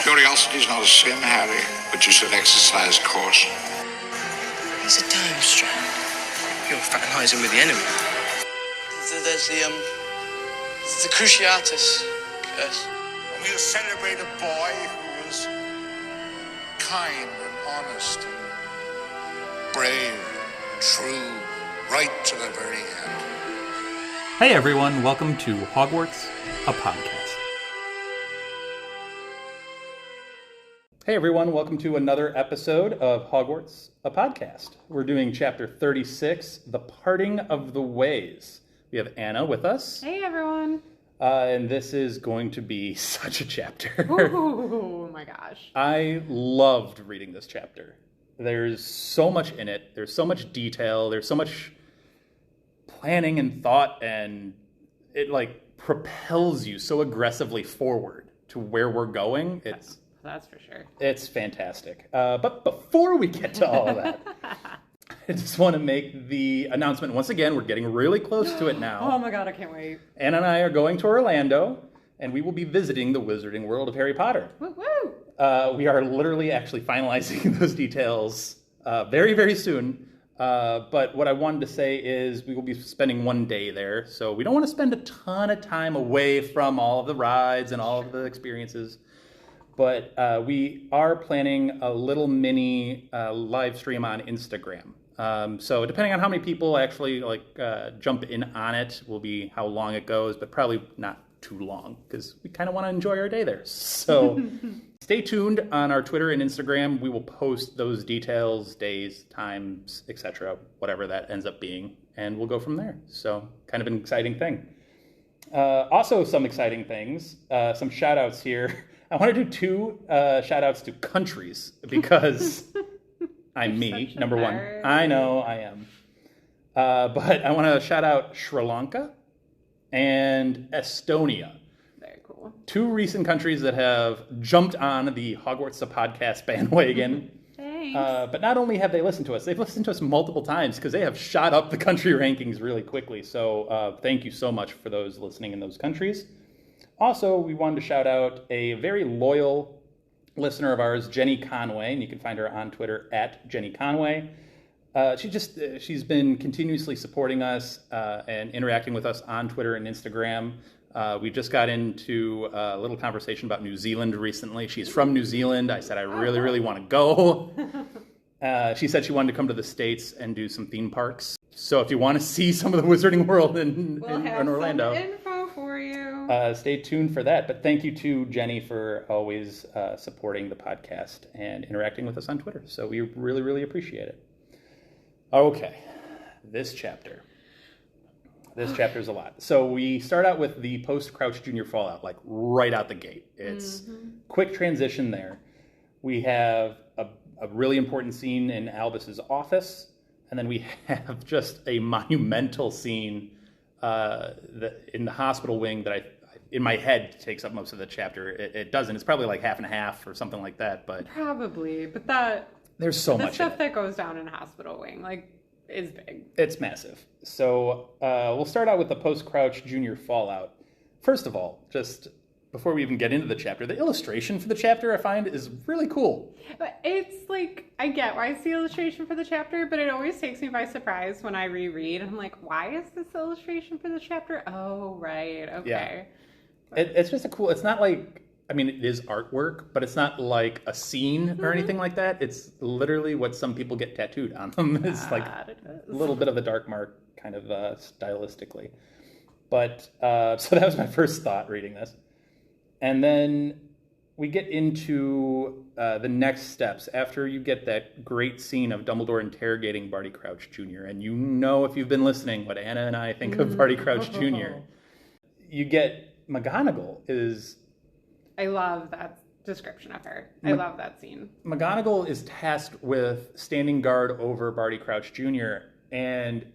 Curiosity's not a sin, Harry, but you should exercise caution. It's a time strand. You're fraternizing with the enemy. There's the Cruciatus curse. And we'll celebrate a boy who was kind and honest and brave and true, right to the very end. Hey everyone, welcome to Hogwarts, a podcast. Hey everyone, welcome to another episode of Hogwarts, a podcast. We're doing chapter 36, The Parting of the Ways. We have Anna with us. Hey everyone. And this is going to be such a chapter. Oh my gosh. I loved reading this chapter. There's so much in it. There's so much detail. There's so much planning and thought, and it propels you so aggressively forward to where we're going. That's for sure. It's fantastic. But before we get to all of that, I just want to make the announcement once again. We're getting really close to it now. Oh my god, I can't wait. Anna and I are going to Orlando, and we will be visiting the Wizarding World of Harry Potter. Woo woo! We are literally actually finalizing those details very, very soon. But what I wanted to say is we will be spending one day there, so we don't want to spend a ton of time away from all of the rides and all of the experiences. But we are planning a little mini live stream on Instagram. So depending on how many people actually jump in on it will be how long it goes, but probably not too long because we kind of want to enjoy our day there. So stay tuned on our Twitter and Instagram. We will post those details, days, times, etc., whatever that ends up being, and we'll go from there. So kind of an exciting thing. Also some exciting things, some shout outs here. I want to do two shout outs to countries because I'm me, number one. I know I am. But I want to shout out Sri Lanka and Estonia. Very cool. Two recent countries that have jumped on the Hogwarts the Podcast bandwagon. Thanks. But not only have they listened to us, they've listened to us multiple times because they have shot up the country rankings really quickly. So thank you so much for those listening in those countries. Also, we wanted to shout out a very loyal listener of ours, Jenny Conway, and you can find her on Twitter at Jenny Conway. She's been continuously supporting us and interacting with us on Twitter and Instagram. We just got into a little conversation about New Zealand recently. She's from New Zealand. I said I really, really want to go. She said she wanted to come to the States and do some theme parks. So if you want to see some of the Wizarding World in Orlando, some info for you. Stay tuned for that. But thank you to Jenny for always supporting the podcast and interacting with us on Twitter. So we really, really appreciate it. Okay, this chapter. This chapter is a lot. So we start out with the post-Crouch Jr. fallout, right out the gate. It's quick transition there. We have a really important scene in Albus's office, and then we have just a monumental scene in the hospital wing that in my head takes up most of the chapter. It doesn't. It's probably half and a half or something like that. But Probably, but there's so much stuff that goes down in a hospital wing is big. It's massive. So we'll start out with the post-Crouch Jr. fallout. First of all, just before we even get into the chapter, the illustration for the chapter I find is really cool. But it's I get why it's the illustration for the chapter, but it always takes me by surprise when I reread. I'm like, why is this illustration for the chapter? Oh, right. Okay. Yeah. It's just it's not it is artwork, but it's not like a scene or anything like that. It's literally what some people get tattooed on them. It's a little bit of a dark mark kind of stylistically. But so that was my first thought reading this. And then we get into the next steps after you get that great scene of Dumbledore interrogating Barty Crouch Jr. And you know, if you've been listening, what Anna and I think of Barty Crouch Jr. You get McGonagall is... I love that description of her. I love that scene. McGonagall is tasked with standing guard over Barty Crouch Jr. and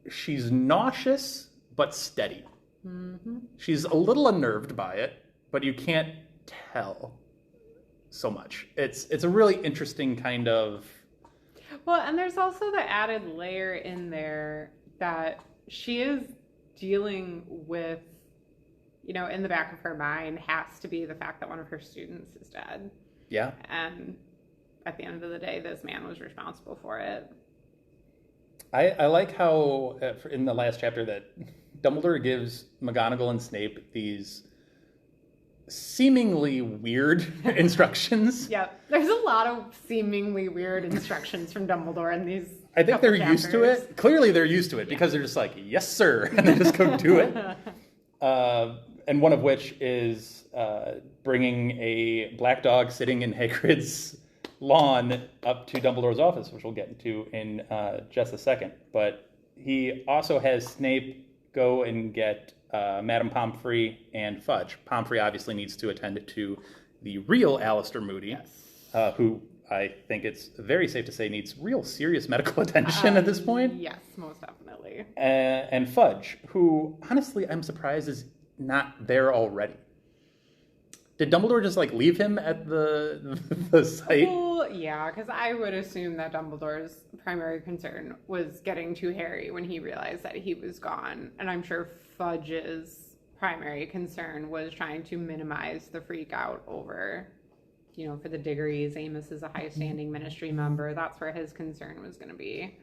she's nauseous but steady. Mm-hmm. She's a little unnerved by it, but you can't tell so much. It's a really interesting kind of... Well, and there's also the added layer in there that she is dealing with in the back of her mind has to be the fact that one of her students is dead. Yeah. And at the end of the day, this man was responsible for it. I like how in the last chapter that Dumbledore gives McGonagall and Snape these seemingly weird instructions. Yep. There's a lot of seemingly weird instructions from Dumbledore in these. I think they're used to it. Clearly they're used to it because they're just like, yes, sir. And they just go do it. And one of which is bringing a black dog sitting in Hagrid's lawn up to Dumbledore's office, which we'll get into in just a second. But he also has Snape go and get Madame Pomfrey and Fudge. Pomfrey obviously needs to attend to the real Alistair Moody, who I think it's very safe to say needs real serious medical attention at this point. Yes, most definitely. And Fudge, who honestly I'm surprised is not there already. Did Dumbledore just leave him at the site? Well, yeah, because I would assume that Dumbledore's primary concern was getting to Harry when he realized that he was gone. And I'm sure Fudge's primary concern was trying to minimize the freak out over, for the Diggories. Amos is a high-standing ministry member. That's where his concern was going to be.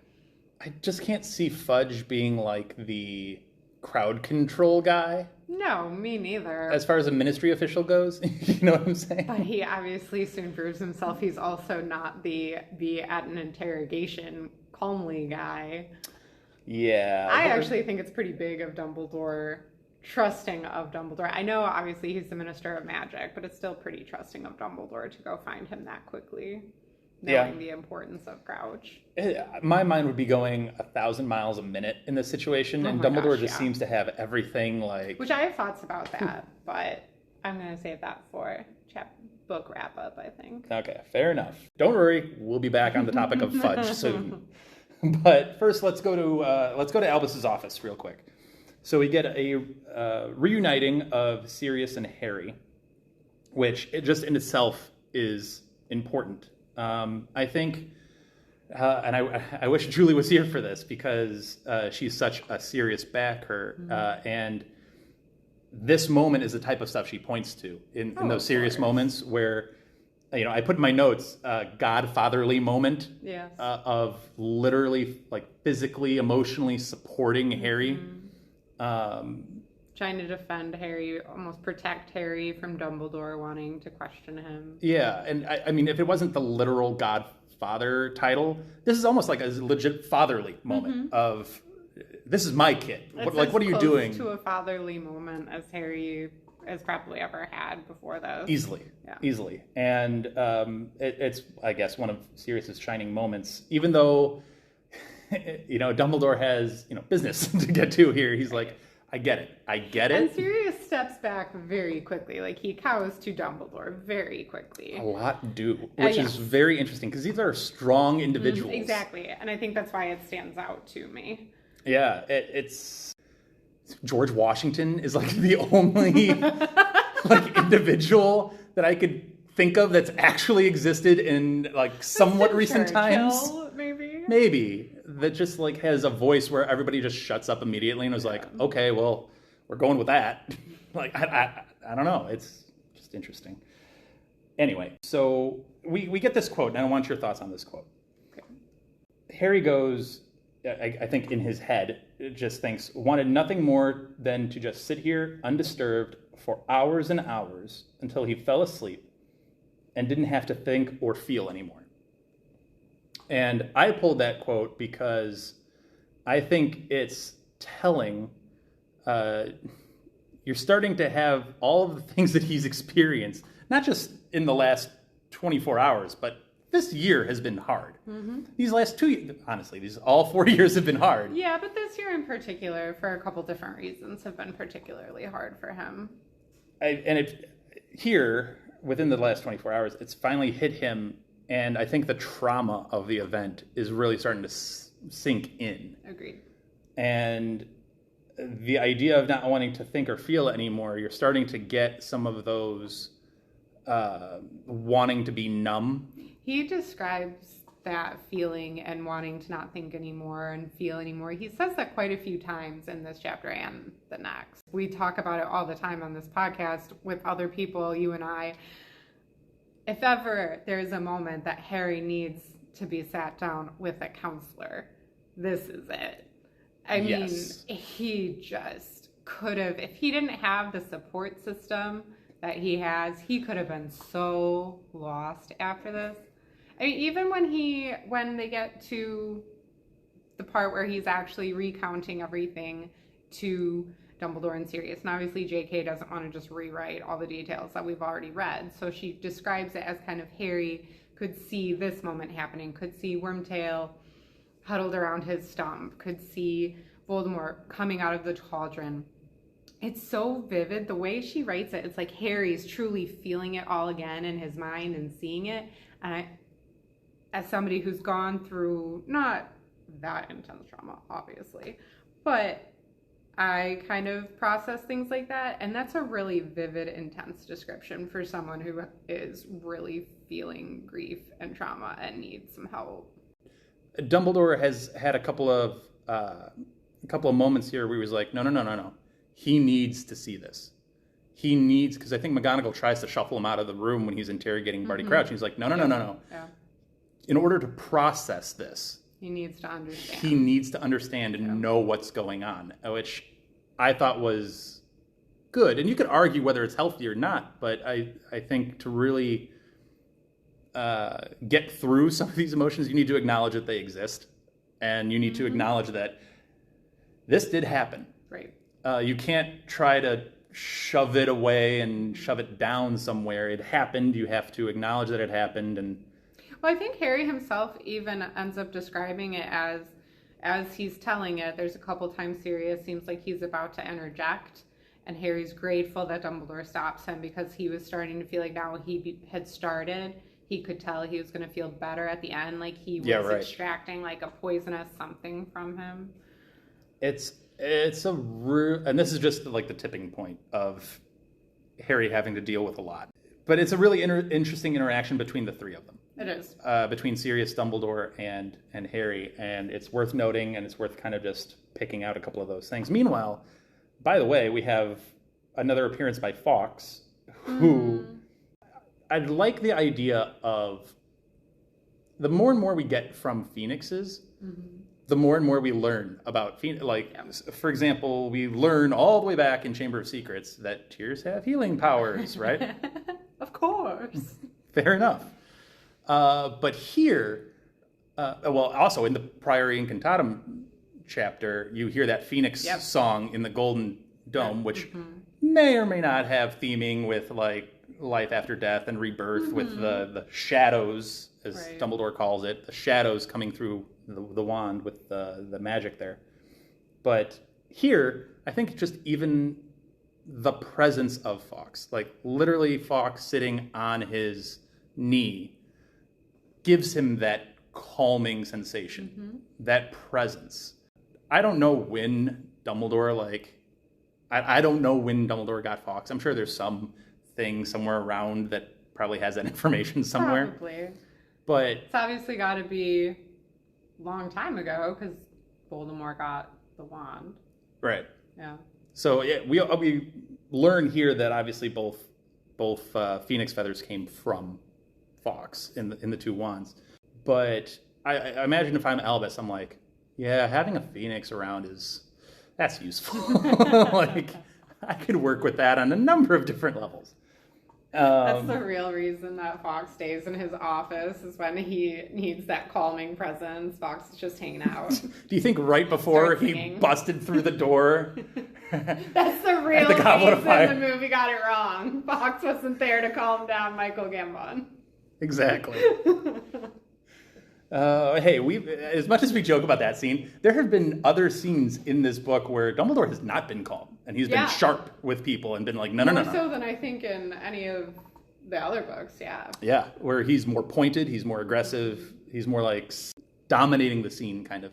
I just can't see Fudge being the crowd control guy. No, me neither. As far as a ministry official goes, you know what I'm saying? But he obviously soon proves himself. He's also not the be at an interrogation calmly guy. Yeah. I actually think it's pretty big of Dumbledore, trusting of Dumbledore. I know obviously he's the Minister of Magic, but it's still pretty trusting of Dumbledore to go find him that quickly, knowing the importance of Crouch. My mind would be going 1,000 miles a minute in this situation, and Dumbledore just seems to have everything Which I have thoughts about that, but I'm going to save that for Chap book wrap up, I think. Okay, fair enough. Don't worry, we'll be back on the topic of Fudge soon. But first, let's go to Albus's office real quick. So we get a reuniting of Sirius and Harry, which just in itself is important. I think, and I wish Julie was here for this because she's such a serious backer, and this moment is the type of stuff she points to in those serious moments where, I put in my notes, godfatherly moment of literally physically, emotionally supporting Harry. Trying to defend Harry, almost protect Harry from Dumbledore wanting to question him. Yeah, and I mean, if it wasn't the literal godfather title, this is almost like a legit fatherly moment of, this is my kid. What are you doing? To a fatherly moment as Harry has probably ever had before this. Easily. And it's, I guess, one of Sirius's shining moments, even though, Dumbledore has, business to get to here. He's like, I get it. And Sirius steps back very quickly. He cows to Dumbledore very quickly. A lot do, which is very interesting because these are strong individuals. Exactly. And I think that's why it stands out to me. Yeah, it's George Washington is the only individual that I could think of that's actually existed in somewhat recent times. Maybe that just has a voice where everybody just shuts up immediately and was okay, well, we're going with that. I don't know. It's just interesting. Anyway, so we get this quote, and I want your thoughts on this quote. Okay. Harry goes, I think in his head, just thinks, wanted nothing more than to just sit here undisturbed for hours and hours until he fell asleep and didn't have to think or feel anymore. And I pulled that quote because I think it's telling. You're starting to have all of the things that he's experienced, not just in the last 24 hours, but this year has been hard. These last 2 years, honestly, all 4 years have been hard. Yeah, but this year in particular, for a couple different reasons, have been particularly hard for him. Here, within the last 24 hours, it's finally hit him. And I think the trauma of the event is really starting to sink in. Agreed. And the idea of not wanting to think or feel anymore, you're starting to get some of those wanting to be numb. He describes that feeling and wanting to not think anymore and feel anymore. He says that quite a few times in this chapter and the next. We talk about it all the time on this podcast with other people, you and I. If ever there's a moment that Harry needs to be sat down with a counselor, this is it. I mean, he just could have, if he didn't have the support system that he has, he could have been so lost after this. I mean, even when they get to the part where he's actually recounting everything to Dumbledore and Sirius, and obviously JK doesn't want to just rewrite all the details that we've already read, so she describes it as kind of Harry could see this moment happening, could see Wormtail huddled around his stump, could see Voldemort coming out of the cauldron. It's so vivid. The way she writes it, it's like Harry's truly feeling it all again in his mind and seeing it. And as somebody who's gone through not that intense trauma, obviously, but I kind of process things like that. And that's a really vivid, intense description for someone who is really feeling grief and trauma and needs some help. Dumbledore has had a couple of moments here where he was like, no. He needs to see this. He needs, because I think McGonagall tries to shuffle him out of the room when he's interrogating Barty Crouch. And he's like, no. Yeah. In order to process this, he needs to understand. He needs to understand and know what's going on, which I thought was good. And you could argue whether it's healthy or not, but I think to really get through some of these emotions, you need to acknowledge that they exist. And you need to acknowledge that this did happen. Right. You can't try to shove it away and shove it down somewhere. It happened. You have to acknowledge that it happened. And well, I think Harry himself even ends up describing it as he's telling it. There's a couple times Sirius seems like he's about to interject, and Harry's grateful that Dumbledore stops him because he was starting to feel like now he had started. He could tell he was going to feel better at the end, like he was extracting like a poisonous something from him. It's a and this is just like the tipping point of Harry having to deal with a lot. But it's a really interesting interaction between the three of them. It is. Between Sirius, Dumbledore, and Harry. And it's worth noting, and it's worth kind of just picking out a couple of those things. Meanwhile, by the way, we have another appearance by Fawkes, who I like the idea of the more and more we get from Phoenixes, the more and more we learn about Phoenix. Like, for example, we learn all the way back in Chamber of Secrets that tears have healing powers, right? Of course. Fair enough. But here, also in the Priory Incantatum chapter, you hear that Phoenix song in the Golden Dome, which may or may not have theming with like life after death and rebirth with the shadows, as Dumbledore calls it, the shadows coming through the wand with the magic there. But here, I think just even the presence of Fawkes, like literally Fawkes sitting on his knee, gives him that calming sensation, that presence. I don't know when Dumbledore, I don't know when Dumbledore got Fawkes. I'm sure there's some thing somewhere around that probably has that information somewhere. Probably. But it's obviously got to be a long time ago because Voldemort got the wand. Right. Yeah. So we learn here that obviously both Phoenix feathers came from Fawkes in the two wands. But I imagine if I'm Albus, I'm like, yeah, having a Phoenix around that's useful. Like, I could work with that on a number of different levels. That's the real reason that Fawkes stays in his office, is when he needs that calming presence. Fawkes is just hanging out. Do you think right before he busted through the door? That's the real reason the movie got it wrong. Fawkes wasn't there to calm down Michael Gambon. Exactly. Hey, as much as we joke about that scene, there have been other scenes in this book where Dumbledore has not been calm, and he's been sharp with people and been like, no. More so than I think in any of the other books, yeah. Yeah, where he's more pointed, he's more aggressive, he's more like dominating the scene, kind of.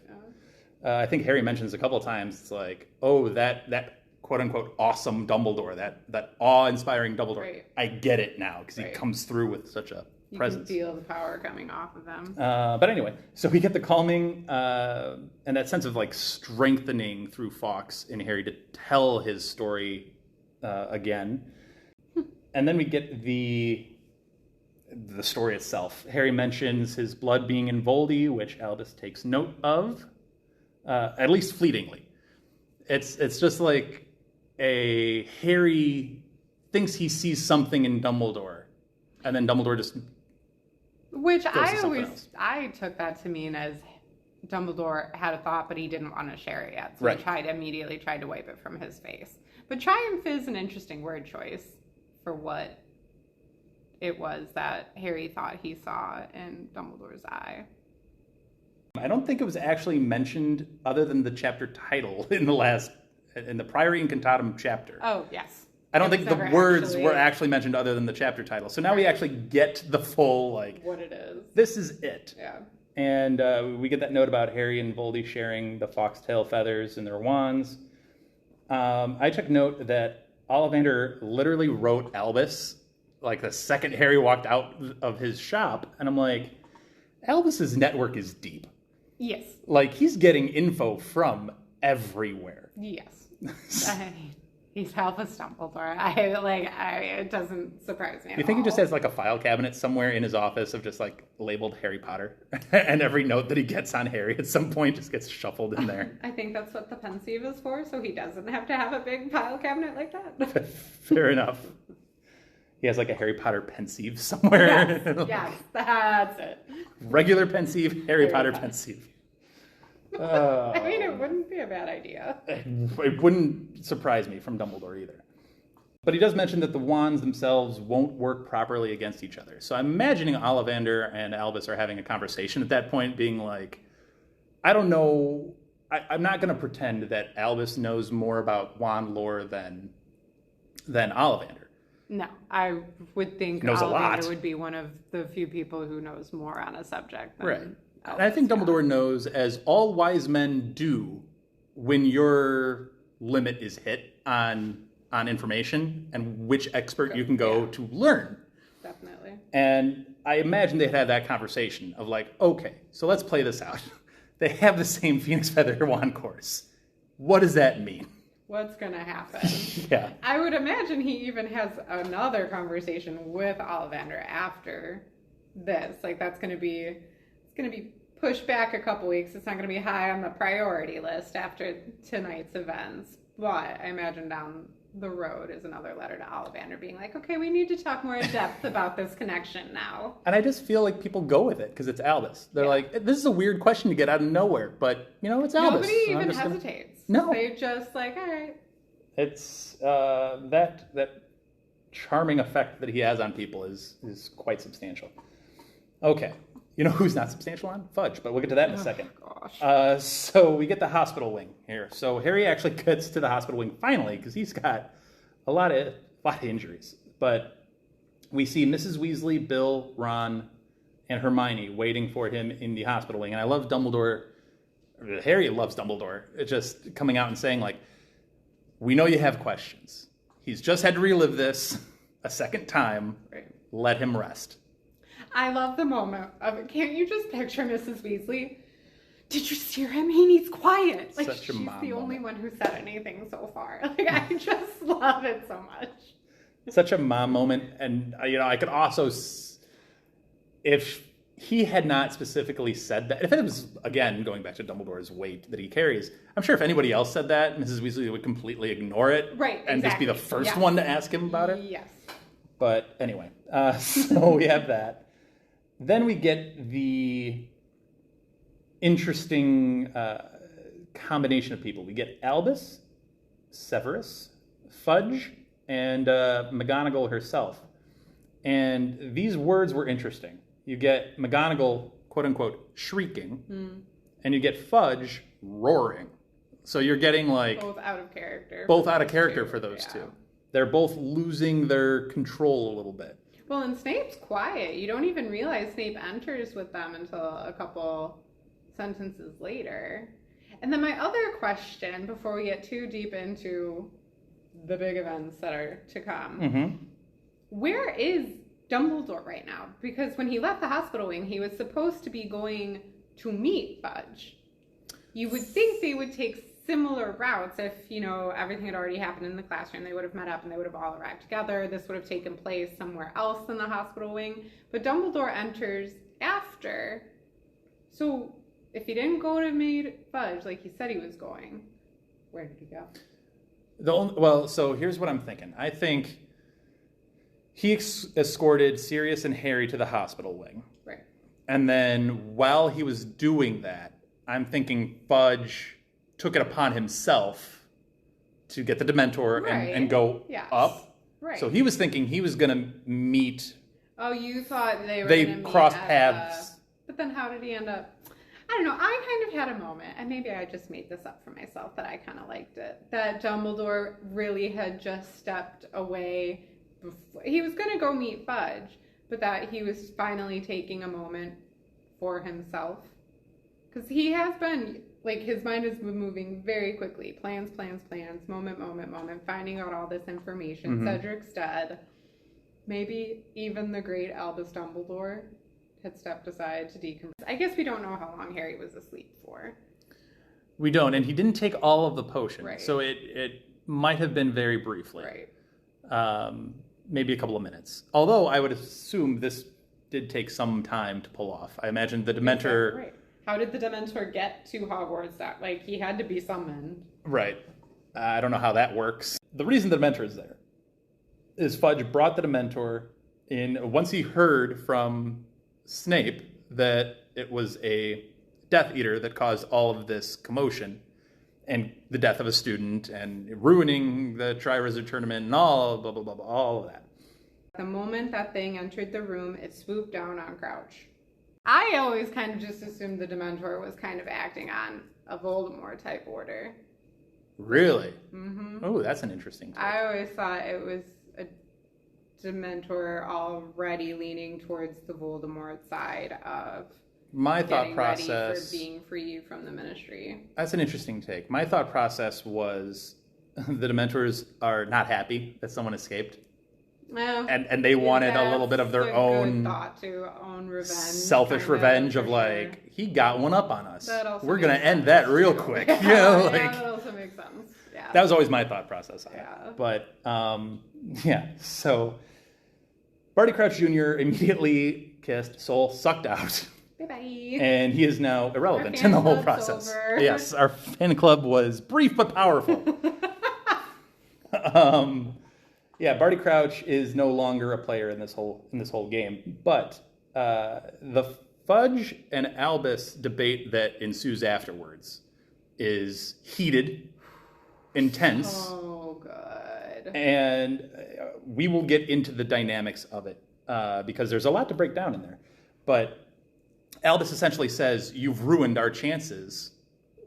Yeah. I think Harry mentions a couple of times, it's like, oh, that quote-unquote awesome Dumbledore, that awe-inspiring Dumbledore. Right. I get it now, because he comes through with such a presence. You can feel the power coming off of them. But anyway, so we get the calming and that sense of like strengthening through Fawkes and Harry to tell his story again. And then we get the story itself. Harry mentions his blood being in Voldy, which Albus takes note of, at least fleetingly. It's just like Harry thinks he sees something in Dumbledore, and then Dumbledore just Which else. I took that to mean as Dumbledore had a thought, but he didn't want to share it yet, so he immediately tried to wipe it from his face. But triumph is an interesting word choice for what it was that Harry thought he saw in Dumbledore's eye. I don't think it was actually mentioned other than the chapter title in the Priory Incantatum chapter. Oh, yes. I don't think the words were actually mentioned other than the chapter title. So now we actually get the full, like, what it is. This is it. Yeah. And we get that note about Harry and Voldy sharing the foxtail feathers in their wands. I took note that Ollivander literally wrote Albus, like, the second Harry walked out of his shop. And I'm like, Albus's network is deep. Yes. Like, he's getting info from everywhere. Yes. He's Albus Dumbledore. It doesn't surprise me at all. You think he just has like a file cabinet somewhere in his office of just like labeled Harry Potter, and every note that he gets on Harry at some point just gets shuffled in there? I think that's what the pensieve is for, so he doesn't have to have a big file cabinet like that. Fair enough. He has like a Harry Potter pensieve somewhere. Yes, that's it. Regular pensieve, Harry Potter pensieve. I mean, it wouldn't be a bad idea. It wouldn't surprise me from Dumbledore either. But he does mention that the wands themselves won't work properly against each other. So I'm imagining Ollivander and Albus are having a conversation at that point, being like, I don't know, I'm not going to pretend that Albus knows more about wand lore than Ollivander. No, I would think Knows a lot. Ollivander would be one of the few people who knows more on a subject than Right. Albus, And I think Dumbledore knows, as all wise men do, when your limit is hit on information and which expert you can go to learn. Definitely. And I imagine they'd had that conversation of like, okay, so let's play this out. They have the same Phoenix Feather wand course. What does that mean? What's going to happen? Yeah. I would imagine he even has another conversation with Ollivander after this. Like, it's going to be pushed back a couple weeks. It's not going to be high on the priority list after tonight's events. But I imagine down the road is another letter to Ollivander being like, okay, we need to talk more in depth about this connection now. And I just feel like people go with it because it's Albus. They're like, this is a weird question to get out of nowhere, but, it's Albus. Nobody even hesitates. No. They just like, all right. It's that charming effect that he has on people is quite substantial. Okay. You know who's not substantial on? Fudge, but we'll get to that in a second. Gosh. So we get the hospital wing here. So Harry actually gets to the hospital wing finally because he's got a lot of injuries. But we see Mrs. Weasley, Bill, Ron, and Hermione waiting for him in the hospital wing. And I love Dumbledore. Harry loves Dumbledore. It's just coming out and saying, like, we know you have questions. He's just had to relive this a second time. Right. Let him rest. I love the moment of it. Can't you just picture Mrs. Weasley? Did you hear him? He needs quiet. Like, Such a she's mom the only moment. one who said anything so far. Like, I just love it so much. Such a mom moment. And, I could also, if he had not specifically said that, if it was, again, going back to Dumbledore's weight that he carries, I'm sure if anybody else said that, Mrs. Weasley would completely ignore it. Right, And just be the exactly. first one to ask him about it. Yes. But anyway, so we have that. Then we get the interesting combination of people. We get Albus, Severus, Fudge, and McGonagall herself. And these words were interesting. You get McGonagall, quote unquote, shrieking, and you get Fudge roaring. So you're getting like Both out of character. Both out of character for those two. They're both losing their control a little bit. Well, and Snape's quiet. You don't even realize Snape enters with them until a couple sentences later. And then my other question, before we get too deep into the big events that are to come, where is Dumbledore right now, because when he left the hospital wing, he was supposed to be going to meet Fudge. You would think they would take similar routes if, everything had already happened in the classroom. They would have met up and they would have all arrived together. This would have taken place somewhere else in the hospital wing. But Dumbledore enters after. So if he didn't go to meet Fudge like he said he was going, where did he go? So here's what I'm thinking. I think he escorted Sirius and Harry to the hospital wing. Right. And then while he was doing that, I'm thinking Fudge took it upon himself to get the Dementor and go up. Right. So he was thinking he was going to meet... Oh, you thought they were going to meet crossed paths. But then how did he end up... I don't know. I kind of had a moment, and maybe I just made this up for myself, that I kind of liked it. That Dumbledore really had just stepped away. He was going to go meet Fudge, but that he was finally taking a moment for himself. Because he has been, his mind has been moving very quickly. Plans, moment, finding out all this information. Mm-hmm. Cedric's dead. Maybe even the great Albus Dumbledore had stepped aside to decompress. I guess we don't know how long Harry was asleep for. We don't, and he didn't take all of the potion. Right. So it might have been very briefly. Right. Maybe a couple of minutes. Although I would assume this did take some time to pull off. I imagine the Dementor... Right. How did the Dementor get to Hogwarts? He had to be summoned. Right. I don't know how that works. The reason the Dementor is there is Fudge brought the Dementor in once he heard from Snape that it was a Death Eater that caused all of this commotion and the death of a student and ruining the Triwizard Tournament and all blah, blah, blah, blah, all of that. The moment that thing entered the room, it swooped down on Crouch. I always kind of just assumed the Dementor was kind of acting on a Voldemort type order. Really? Mm-hmm. Oh, that's an interesting take. I always thought it was a Dementor already leaning towards the Voldemort side of my thought process ready for being free from the Ministry. That's an interesting take. My thought process was the Dementors are not happy that someone escaped. Well, and they wanted a little bit of their own thought to own revenge, selfish revenge of he got one up on us. We're gonna end that real quick. Yeah, that also makes sense. Yeah, that was always my thought process on it. Yeah. But so Barty Crouch Jr. immediately kissed, soul sucked out. Bye-bye. And he is now irrelevant in the whole process. Over. Yes, our fan club was brief but powerful. Barty Crouch is no longer a player in this whole game. But the Fudge and Albus debate that ensues afterwards is heated, intense. Oh, good. And we will get into the dynamics of it because there's a lot to break down in there. But Albus essentially says, you've ruined our chances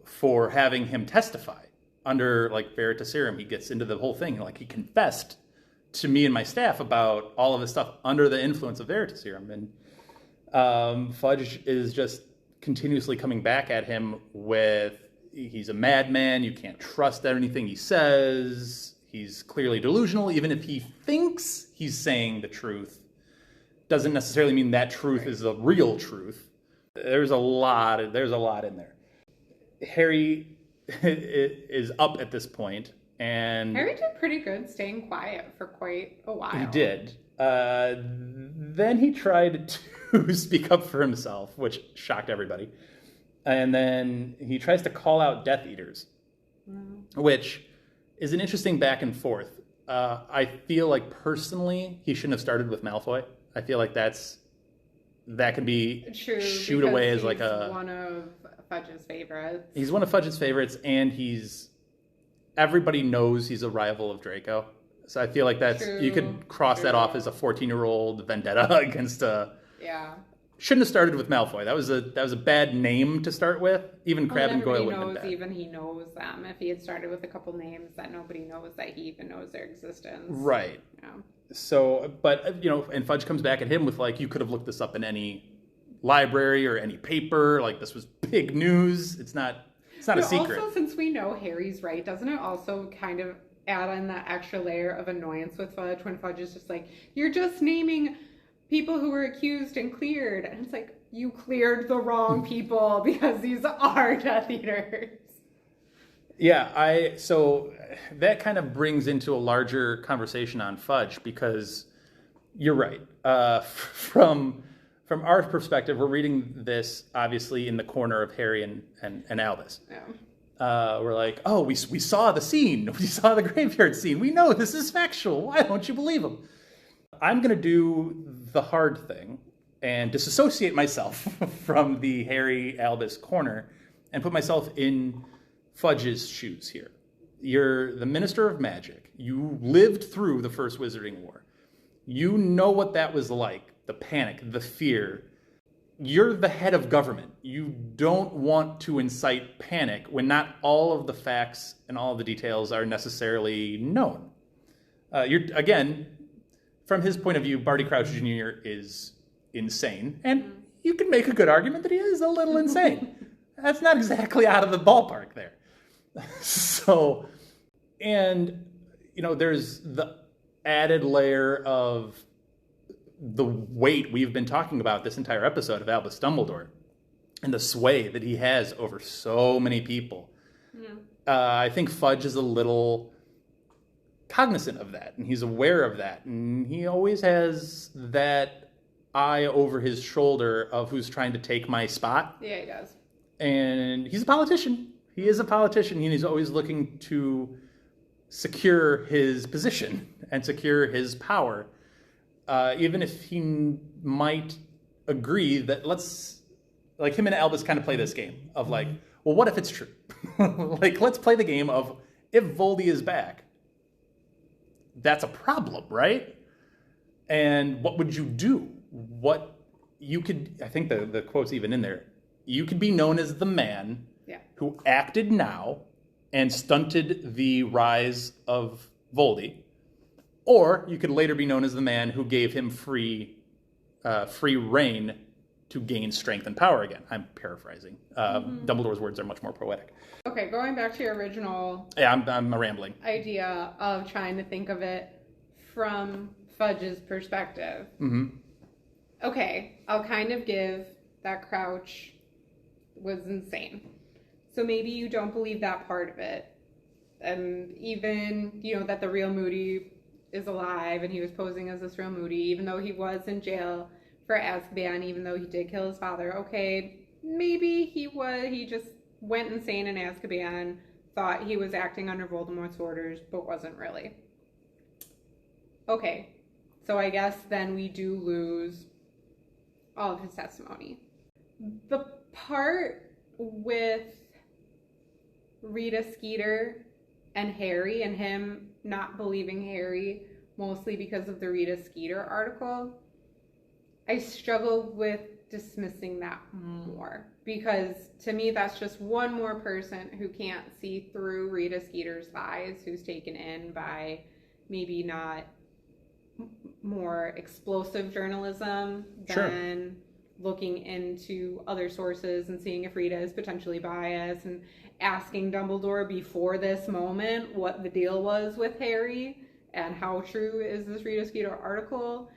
for having him testify. Under, Veritaserum, he gets into the whole thing. He confessed to me and my staff about all of this stuff under the influence of Veritaserum. And Fudge is just continuously coming back at him with, he's a madman, you can't trust anything he says, he's clearly delusional, even if he thinks he's saying the truth, doesn't necessarily mean that truth is the real truth. There's a lot in there. Harry is up at this point, and Harry did pretty good staying quiet for quite a while. He did. Then he tried to speak up for himself, which shocked everybody. And then he tries to call out Death Eaters, which is an interesting back and forth. I feel like personally he shouldn't have started with Malfoy. I feel like that could be shoot away as one of Fudge's favorites. He's one of Fudge's favorites, and everybody knows he's a rival of Draco. So I feel like you could cross that off as a 14-year-old vendetta against Shouldn't have started with Malfoy. That was a bad name to start with. Even Crabbe and Goyle would have been bad. Even he knows them. If he had started with a couple names that nobody knows that he even knows their existence. Right. Yeah. So, but, and Fudge comes back at him with, you could have looked this up in any library or any paper. This was big news. It's not a secret. Also, since we know Harry's right, doesn't it also kind of add in that extra layer of annoyance with Fudge when Fudge is just you're just naming people who were accused and cleared. And it's like, you cleared the wrong people because these are Death Eaters. Yeah, so that kind of brings into a larger conversation on Fudge, because you're right. From our perspective, we're reading this obviously in the corner of Harry and Albus. Yeah. We're like, oh, we saw the scene. We saw the graveyard scene. We know this is factual. Why don't you believe him? I'm going to do the hard thing and disassociate myself from the Harry Albus corner and put myself in Fudge's shoes here. You're the Minister of Magic. You lived through the First Wizarding War. You know what that was like, the panic, the fear. You're the head of government. You don't want to incite panic when not all of the facts and all of the details are necessarily known. Again, from his point of view, Barty Crouch Jr. is insane, and you can make a good argument that he is a little insane. That's not exactly out of the ballpark there. So, and, there's the added layer of the weight we've been talking about this entire episode of Albus Dumbledore and the sway that he has over so many people. Yeah. I think Fudge is a little cognizant of that, and he's aware of that, and he always has that eye over his shoulder of who's trying to take my spot. Yeah, he does. And he's a politician. He is a politician, and he's always looking to secure his position and secure his power, even if he might agree that him and Albus kind of play this game of like, well, what if it's true? Let's play the game of, if Voldy is back, that's a problem, right? And what would you do? I think the quote's even in there. You could be known as the man who acted now and stunted the rise of Voldy, or you could later be known as the man who gave him free reign to gain strength and power again. I'm paraphrasing. Dumbledore's words are much more poetic. Okay, going back to your original... Yeah, I'm rambling. ...idea of trying to think of it from Fudge's perspective. Mm-hmm. Okay, I'll kind of give that Crouch was insane. So maybe you don't believe that part of it. And even, that the real Moody is alive and he was posing as this real Moody, even though he was in jail for Azkaban, even though he did kill his father. Okay, maybe he just went insane in Azkaban, thought he was acting under Voldemort's orders, but wasn't really. Okay, so I guess then we do lose all of his testimony. The part with Rita Skeeter and Harry, and him not believing Harry, mostly because of the Rita Skeeter article, I struggle with dismissing that more, because to me that's just one more person who can't see through Rita Skeeter's lies, who's taken in by maybe not more explosive journalism than looking into other sources and seeing if Rita is potentially biased, and asking Dumbledore before this moment what the deal was with Harry and how true is this Rita Skeeter article,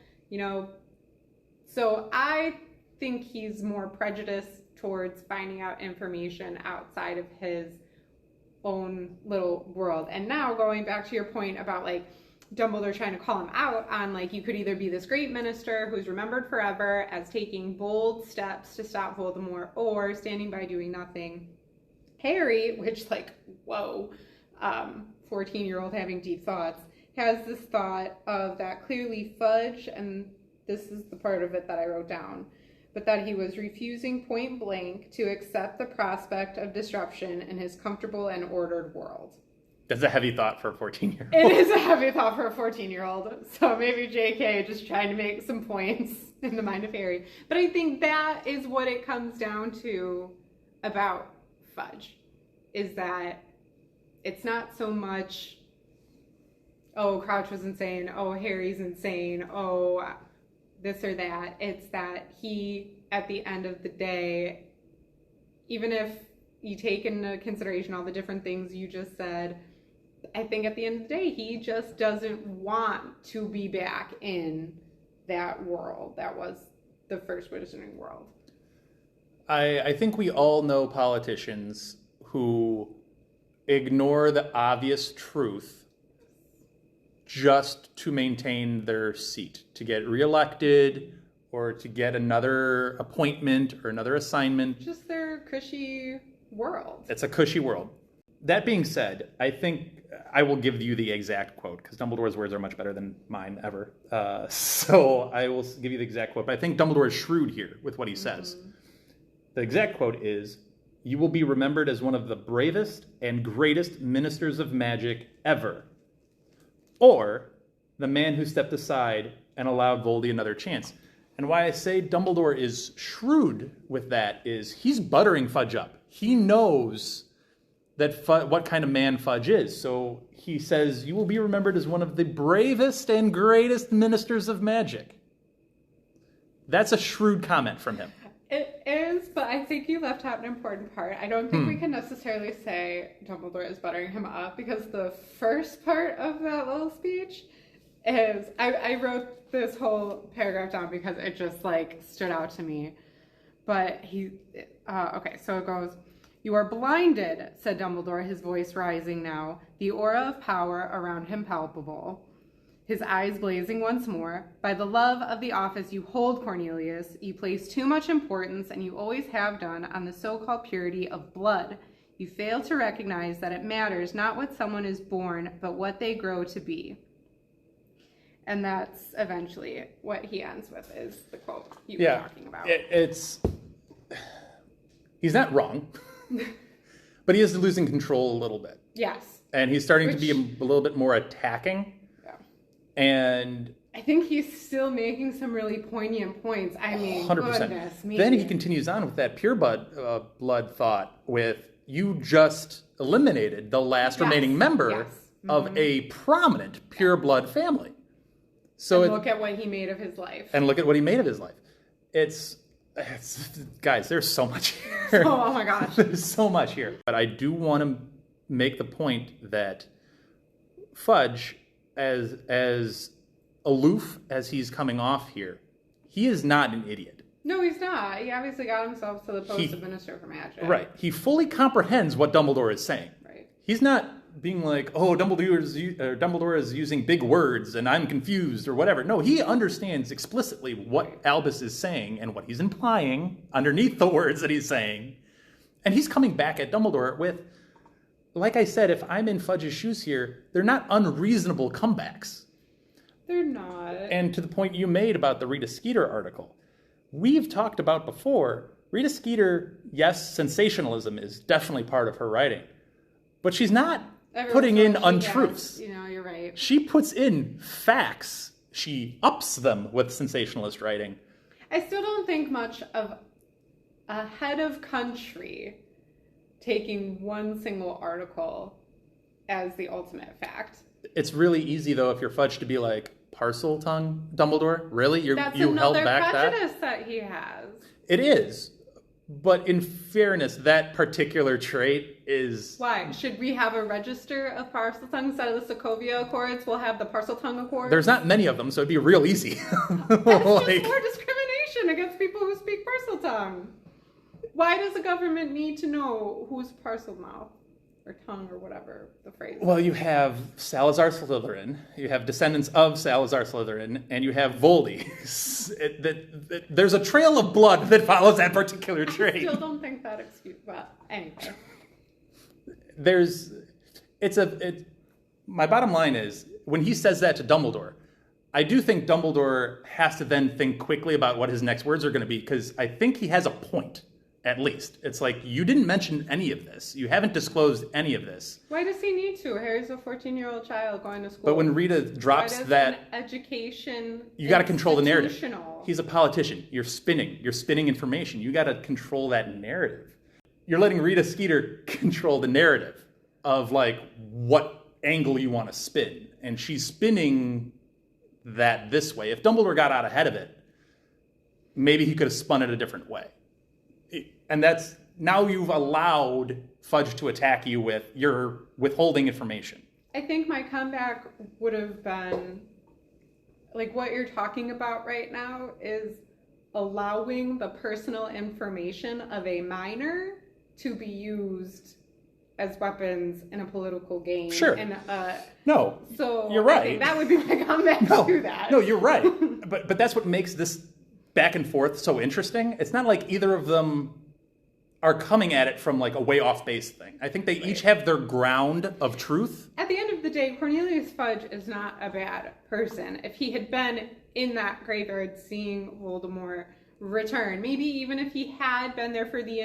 So I think he's more prejudiced towards finding out information outside of his own little world. And now going back to your point about Dumbledore trying to call him out on you could either be this great minister who's remembered forever as taking bold steps to stop Voldemort, or standing by doing nothing. Harry, which 14-year-old having deep thoughts, has this thought of that clearly Fudge, and this is the part of it that I wrote down, but that he was refusing point blank to accept the prospect of disruption in his comfortable and ordered world. That's a heavy thought for a 14-year-old. It is a heavy thought for a 14-year-old. So maybe JK just trying to make some points in the mind of Harry. But I think that is what it comes down to about Fudge, is that it's not so much, oh, Crouch was insane, oh, Harry's insane, oh, this or that. It's that he, at the end of the day, even if you take into consideration all the different things you just said, I think at the end of the day, he just doesn't want to be back in that world that was the first Wizarding world. I think we all know politicians who ignore the obvious truth just to maintain their seat, to get reelected or to get another appointment or another assignment. Just their cushy world. It's a cushy world. That being said, I think I will give you the exact quote, because Dumbledore's words are much better than mine ever. So I will give you the exact quote. But I think Dumbledore is shrewd here with what he says. The exact quote is, "You will be remembered as one of the bravest and greatest ministers of magic ever. Or the man who stepped aside and allowed Voldy another chance." And why I say Dumbledore is shrewd with that is he's buttering Fudge up. He knows that what kind of man Fudge is. So he says, "You will be remembered as one of the bravest and greatest ministers of magic." That's a shrewd comment from him. It is, but I think you left out an important part. I don't think we can necessarily say Dumbledore is buttering him up, because the first part of that little speech is, I wrote this whole paragraph down because it just like stood out to me. But okay, so it goes, "You are blinded," said Dumbledore, his voice rising now, the aura of power around him palpable. His eyes blazing once more. "By the love of the office you hold, Cornelius, you place too much importance, and you always have done, on the so-called purity of blood. You fail to recognize that it matters not what someone is born, but what they grow to be." And that's eventually what he ends with, is the quote you were talking about. He's not wrong, but he is losing control a little bit. Yes. And he's starting to be a little bit more attacking. And I think he's still making some really poignant points. I mean, 100%. Goodness me. Then he continues on with that pure blood thought with, "You just eliminated the last remaining member of a prominent pure blood family." So and look at what he made of his life. And look at what he made of his life. It's guys, there's so much here. Oh my gosh. There's so much here. But I do want to make the point that Fudge, as aloof as he's coming off here, he is not an idiot. No, he's not. He obviously got himself to the post of Minister for Magic. Right. He fully comprehends what Dumbledore is saying. Right. He's not being like, "Oh, Dumbledore is using big words and I'm confused," or whatever. No, he understands explicitly what Albus is saying and what he's implying underneath the words that he's saying. And he's coming back at Dumbledore with, like I said, if I'm in Fudge's shoes here, they're not unreasonable comebacks. They're not. And to the point you made about the Rita Skeeter article, we've talked about before, Rita Skeeter, yes, sensationalism is definitely part of her writing, but she's not putting in untruths. You're right. She puts in facts. She ups them with sensationalist writing. I still don't think much of a head of country taking one single article as the ultimate fact. It's really easy, though, if you're Fudge, to be like, "Parcel tongue, Dumbledore? Really? You held back that?" That's another prejudice that he has. It is. But in fairness, that particular trait is... Why? Should we have a register of parcel tongue instead of the Sokovia Accords? We'll have the Parcel Tongue Accords. There's not many of them, so it'd be real easy. That's just more discrimination against people who speak parcel tongue. Why does the government need to know who's parcel mouth or tongue or whatever the phrase is? Well, you have Salazar Slytherin, you have descendants of Salazar Slytherin, and you have Voldy. There's a trail of blood that follows that particular trait. I still don't think that excuse. Well, anyway. My bottom line is, when he says that to Dumbledore, I do think Dumbledore has to then think quickly about what his next words are going to be, because I think he has a point. At least. It's like, you didn't mention any of this. You haven't disclosed any of this. Why does he need to? Harry's a 14-year-old child going to school. But when Rita drops that... education... You got to control the narrative. He's a politician. You're spinning information. You got to control that narrative. You're letting Rita Skeeter control the narrative of, like, what angle you want to spin. And she's spinning that this way. If Dumbledore got out ahead of it, maybe he could have spun it a different way. And that's, now you've allowed Fudge to attack you with your withholding information. I think my comeback would have been like what you're talking about right now is allowing the personal information of a minor to be used as weapons in a political game. Sure. And, No, so you're right. I think that would be my comeback to that. No, you're right. But that's what makes this back and forth so interesting. It's not like either of them are coming at it from like a way off base thing. I think they each have their ground of truth. At the end of the day, Cornelius Fudge is not a bad person. If he had been in that graveyard seeing Voldemort return, maybe even if he had been there for the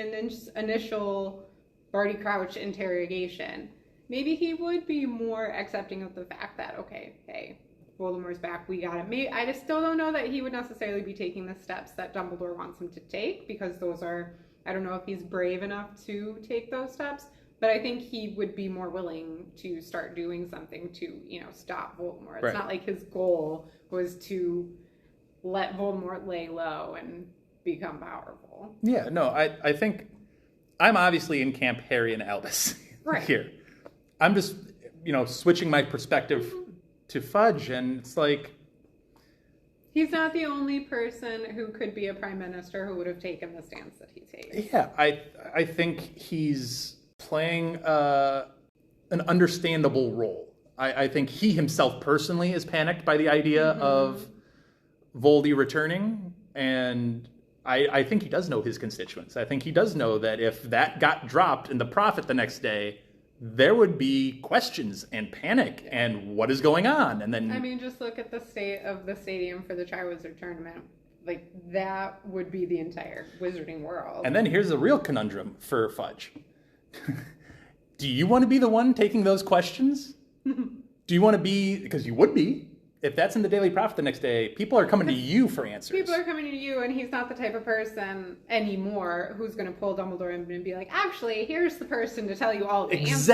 initial Barty Crouch interrogation, maybe he would be more accepting of the fact that, okay, hey, Voldemort's back, we got him. Maybe, I just still don't know that he would necessarily be taking the steps that Dumbledore wants him to take, because those are, I don't know if he's brave enough to take those steps, but I think he would be more willing to start doing something to, stop Voldemort. It's not like his goal was to let Voldemort lay low and become powerful. Yeah, no, I think I'm obviously in camp Harry and Albus here. I'm just, switching my perspective to Fudge, and it's like, he's not the only person who could be a prime minister who would have taken the stance that he takes. Yeah, I think he's playing an understandable role. I think he himself personally is panicked by the idea of Voldy returning, and I think he does know his constituents. I think he does know that if that got dropped in the Prophet the next day, there would be questions and panic and what is going on. And then, I mean, just look at the state of the stadium for the Triwizard Tournament. Like, that would be the entire wizarding world. And then here's a real conundrum for Fudge. Do you want to be the one taking those questions? Do you want to be, because you would be, if that's in the Daily Prophet the next day, people are coming to you for answers. People are coming to you, and he's not the type of person anymore who's going to pull Dumbledore in and be like, actually, here's the person to tell you all the answers.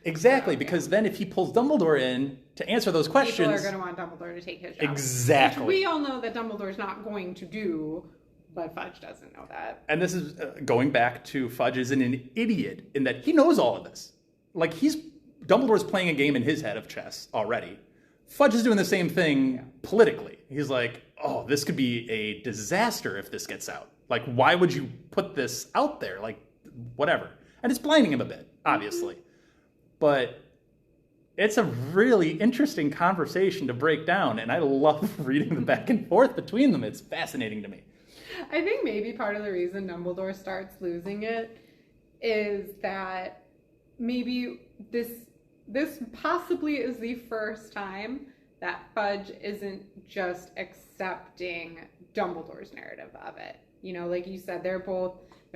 Exactly, because then if he pulls Dumbledore in to answer those questions... People are going to want Dumbledore to take his job. Exactly. Which we all know that Dumbledore's not going to do, but Fudge doesn't know that. And this is going back to Fudge is an idiot in that he knows all of this. Like, Dumbledore's playing a game in his head of chess already. Fudge is doing the same thing politically. He's like, oh, this could be a disaster if this gets out. Like, why would you put this out there? Like, whatever. And it's blinding him a bit, obviously. But it's a really interesting conversation to break down, and I love reading the back and forth between them. It's fascinating to me. I think maybe part of the reason Dumbledore starts losing it is that maybe this possibly is the first time that Fudge isn't just accepting Dumbledore's narrative of it. Like you said, their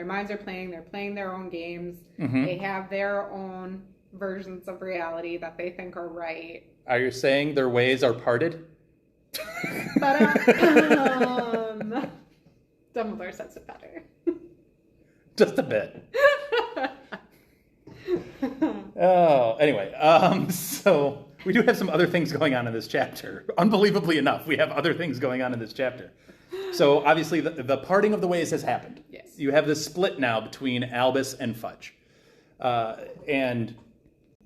minds are playing, they're playing their own games. Mm-hmm. They have their own versions of reality that they think are right. Are you saying their ways are parted? But Dumbledore says it better. Just a bit. Oh, anyway, so we do have some other things going on in this chapter. Unbelievably enough, we have other things going on in this chapter. So obviously the parting of the ways has happened. Yes. You have this split now between Albus and Fudge. And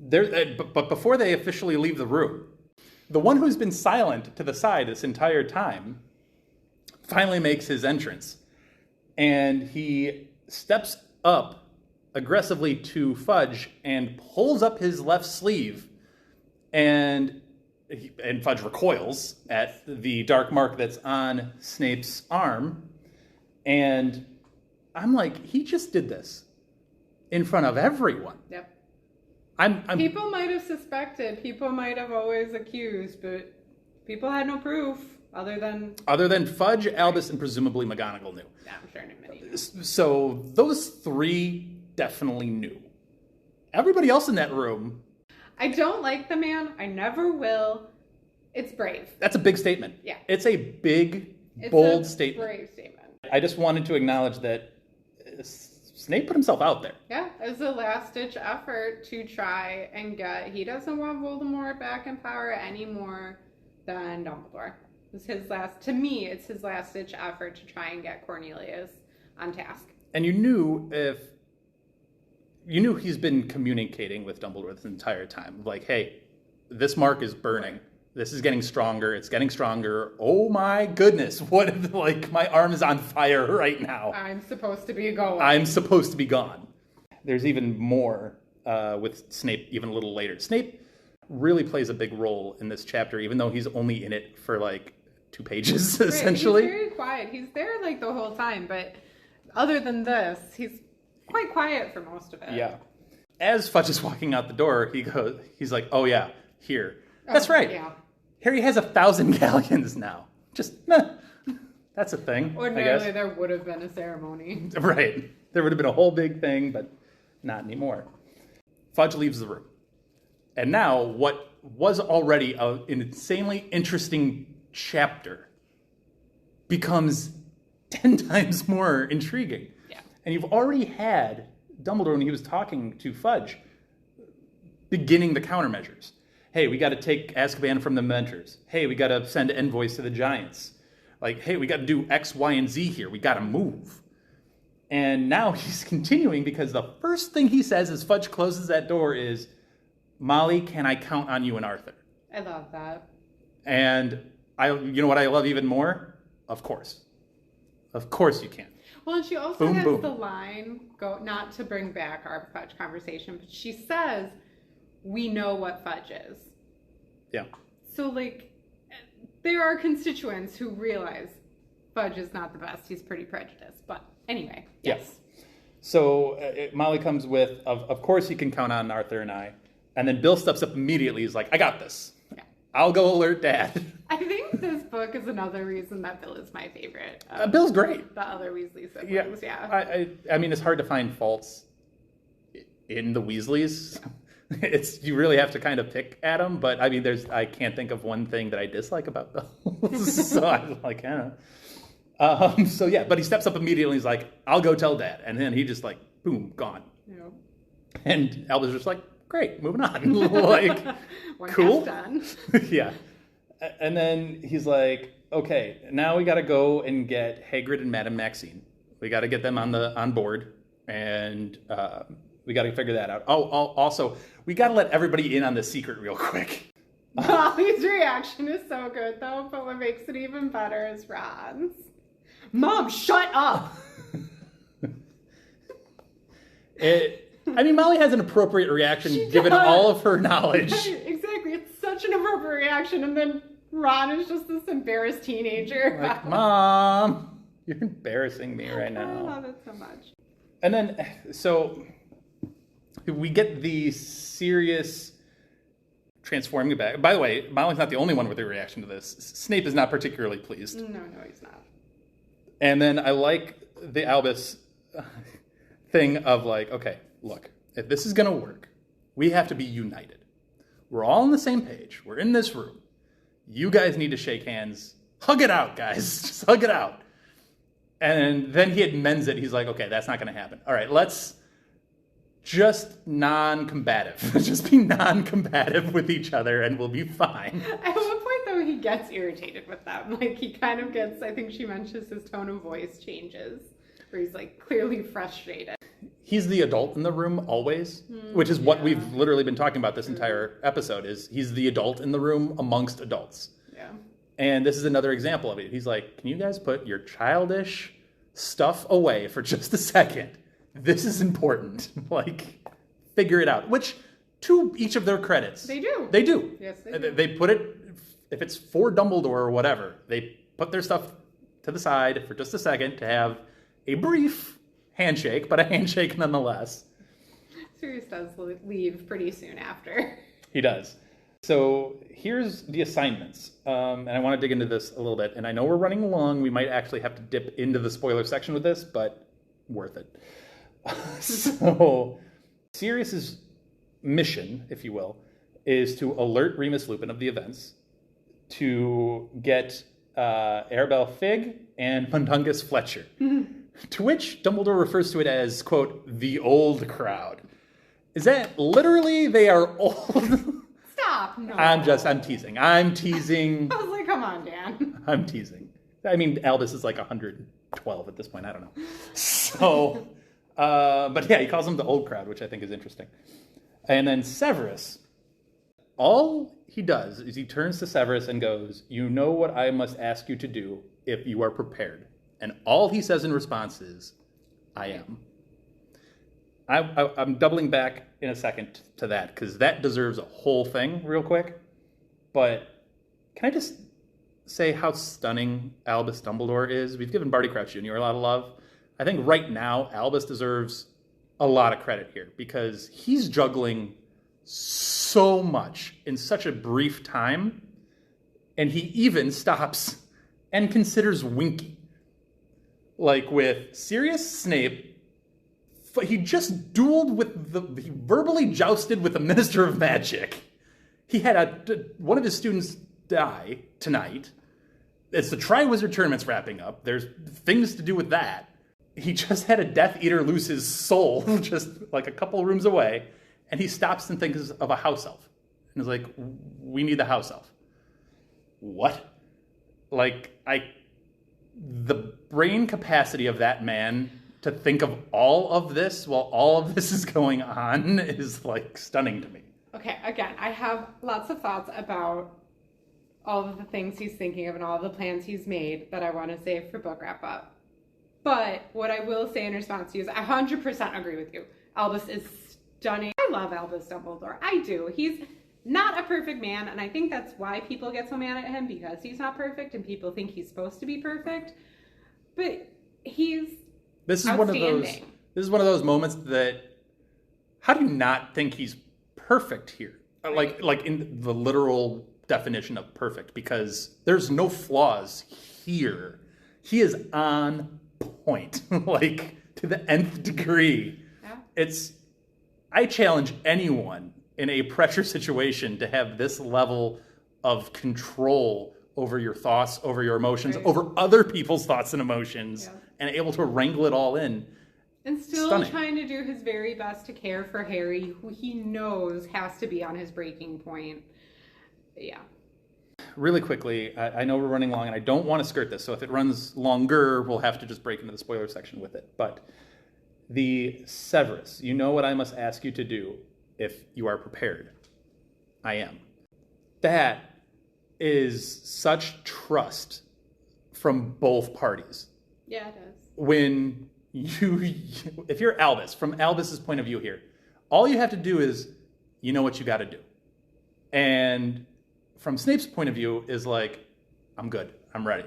but before they officially leave the room, the one who's been silent to the side this entire time finally makes his entrance. And he steps up aggressively to Fudge and pulls up his left sleeve, and Fudge recoils at the dark mark that's on Snape's arm, and I'm like, he just did this in front of everyone. Yep. People might have suspected, people might have always accused, but people had no proof other than Fudge, Albus, and presumably McGonagall knew. Yeah, I'm sure many knew. So those three definitely knew. Everybody else in that room... I don't like the man. I never will. It's brave. That's a big statement. Yeah. It's a big, bold statement. Brave statement. I just wanted to acknowledge that Snape put himself out there. Yeah, it was a last-ditch effort to try and get... He doesn't want Voldemort back in power any more than Dumbledore. It was his last... To me, it's his last-ditch effort to try and get Cornelius on task. And you knew he's been communicating with Dumbledore this entire time. Like, hey, this mark is burning. This is getting stronger. It's getting stronger. Oh my goodness. What if, like, my arm is on fire right now. I'm supposed to be going. I'm supposed to be gone. There's even more with Snape even a little later. Snape really plays a big role in this chapter, even though he's only in it for like 2 pages, essentially. He's very quiet. He's there like the whole time, but other than this, he's quite quiet for most of it. Yeah. As Fudge is walking out the door, he's like, oh yeah, here. That's right. Yeah. Harry has 1,000 galleons now. Just, meh. That's a thing, Ordinarily, I guess. there would have been a ceremony. Right. There would have been a whole big thing, but not anymore. Fudge leaves the room. And now, what was already an insanely interesting chapter becomes 10 times more intriguing. Yeah. And you've already had Dumbledore, when he was talking to Fudge, beginning the countermeasures. Hey, we got to take Azkaban from the Mentors. Hey, we got to send envoys to the Giants. Like, hey, we got to do X, Y, and Z here. We got to move. And now he's continuing because the first thing he says as Fudge closes that door is, Molly, can I count on you and Arthur? I love that. And you know what I love even more? Of course. Of course you can. Well, and she also Boom, has boom. the line, not to bring back our Fudge conversation, but she says, we know what Fudge is. Yeah. So, like, there are constituents who realize Fudge is not the best. He's pretty prejudiced. But anyway, yes. So Molly comes with, of course you can count on Arthur and I. And then Bill steps up immediately. He's like, I got this. Yeah. I'll go alert Dad. I think this book is another reason that Bill is my favorite. Bill's great. The other Weasley siblings, yeah. I mean, it's hard to find faults in the Weasleys. You really have to kind of pick at them, but I mean, I can't think of one thing that I dislike about Bill. So I'm like, so yeah, but he steps up immediately. He's like, I'll go tell Dad. And then he just like, boom, gone. Yeah. And Albus is just like, great, moving on. Like, One cool. half done. Yeah. And then he's like, okay, now we got to go and get Hagrid and Madame Maxine. We got to get them on board, and we got to figure that out. Oh, also, we got to let everybody in on the secret real quick. Molly's reaction is so good, though, but what makes it even better is Ron's. Mom, shut up! I mean, Molly has an appropriate reaction given all of her knowledge. Exactly, it's such an appropriate reaction, and then Ron is just this embarrassed teenager. Like, Mom, you're embarrassing me right now. I love it so much. And then, so we get the serious transforming back. By the way, Molly's not the only one with a reaction to this. Snape is not particularly pleased. No, he's not. And then I like the Albus thing of like, okay, look, if this is going to work, we have to be united. We're all on the same page. We're in this room. You guys need to shake hands. Hug it out, guys. Just hug it out. And then he amends it. He's like, okay, that's not going to happen. All right, let's just non-combative. Just be non-combative with each other and we'll be fine. At one point, though, he gets irritated with them. Like, he kind of gets, I think she mentions his tone of voice changes, where he's, like, clearly frustrated. He's the adult in the room always, which is what we've literally been talking about this entire episode, is he's the adult in the room amongst adults. Yeah. And this is another example of it. He's like, can you guys put your childish stuff away for just a second? This is important. Like, figure it out. Which, to each of their credits. They do. They do. Yes, they do. They put it, if it's for Dumbledore or whatever, they put their stuff to the side for just a second to have a brief handshake, but a handshake nonetheless. Sirius does leave pretty soon after. He does. So here's the assignments. And I want to dig into this a little bit. And I know we're running along. We might actually have to dip into the spoiler section with this, but worth it. So Sirius's mission, if you will, is to alert Remus Lupin of the events, to get Arabelle Figg and Mundungus Fletcher. To which Dumbledore refers to it as, quote, the old crowd. Is that literally they are old? Stop. No. I'm teasing. I was like, come on, Dan. I'm teasing. I mean, Albus is like 112 at this point. I don't know. So, but yeah, he calls them the old crowd, which I think is interesting. And then Severus all he does is he turns to Severus and goes, "You know what I must ask you to do if you are prepared." And all he says in response is, "I am." I'm doubling back in a second to that because that deserves a whole thing real quick. But can I just say how stunning Albus Dumbledore is? We've given Barty Crouch Jr. a lot of love. I think right now Albus deserves a lot of credit here because he's juggling so much in such a brief time, and he even stops and considers Winky. Like with Sirius Snape, he just he verbally jousted with the Minister of Magic. He had one of his students die tonight. It's the Triwizard Tournament's wrapping up. There's things to do with that. He just had a Death Eater lose his soul just like a couple rooms away, and he stops and thinks of a house elf. And is like, we need the house elf. What? The brain capacity of that man to think of all of this while all of this is going on is stunning to me. Okay, again, I have lots of thoughts about all of the things he's thinking of and all of the plans he's made that I want to save for book wrap up. But what I will say in response to you is I 100% agree with you. Albus is stunning. I love Albus Dumbledore. I do. He's not a perfect man, and I think that's why people get so mad at him, because he's not perfect and people think he's supposed to be perfect. But he's outstanding. This is one of those moments that, how do you not think he's perfect here? Right. Like in the literal definition of perfect, because there's no flaws here. He is on point, to the nth degree. Yeah. I challenge anyone in a pressure situation to have this level of control over your thoughts, over your emotions, right. over other people's thoughts and emotions, and able to wrangle it all in. And still Stunning. trying to do his very best to care for Harry, who he knows has to be on his breaking point. Yeah. Really quickly, I know we're running long, and I don't want to skirt this, so if it runs longer, we'll have to just break into the spoiler section with it. But the Severus, you know what I must ask you to do if you are prepared. I am. That is such trust from both parties. Yeah, it is. When if you're Albus, from Albus's point of view here, all you have to do is, you know what you got to do. And from Snape's point of view is I'm good, I'm ready.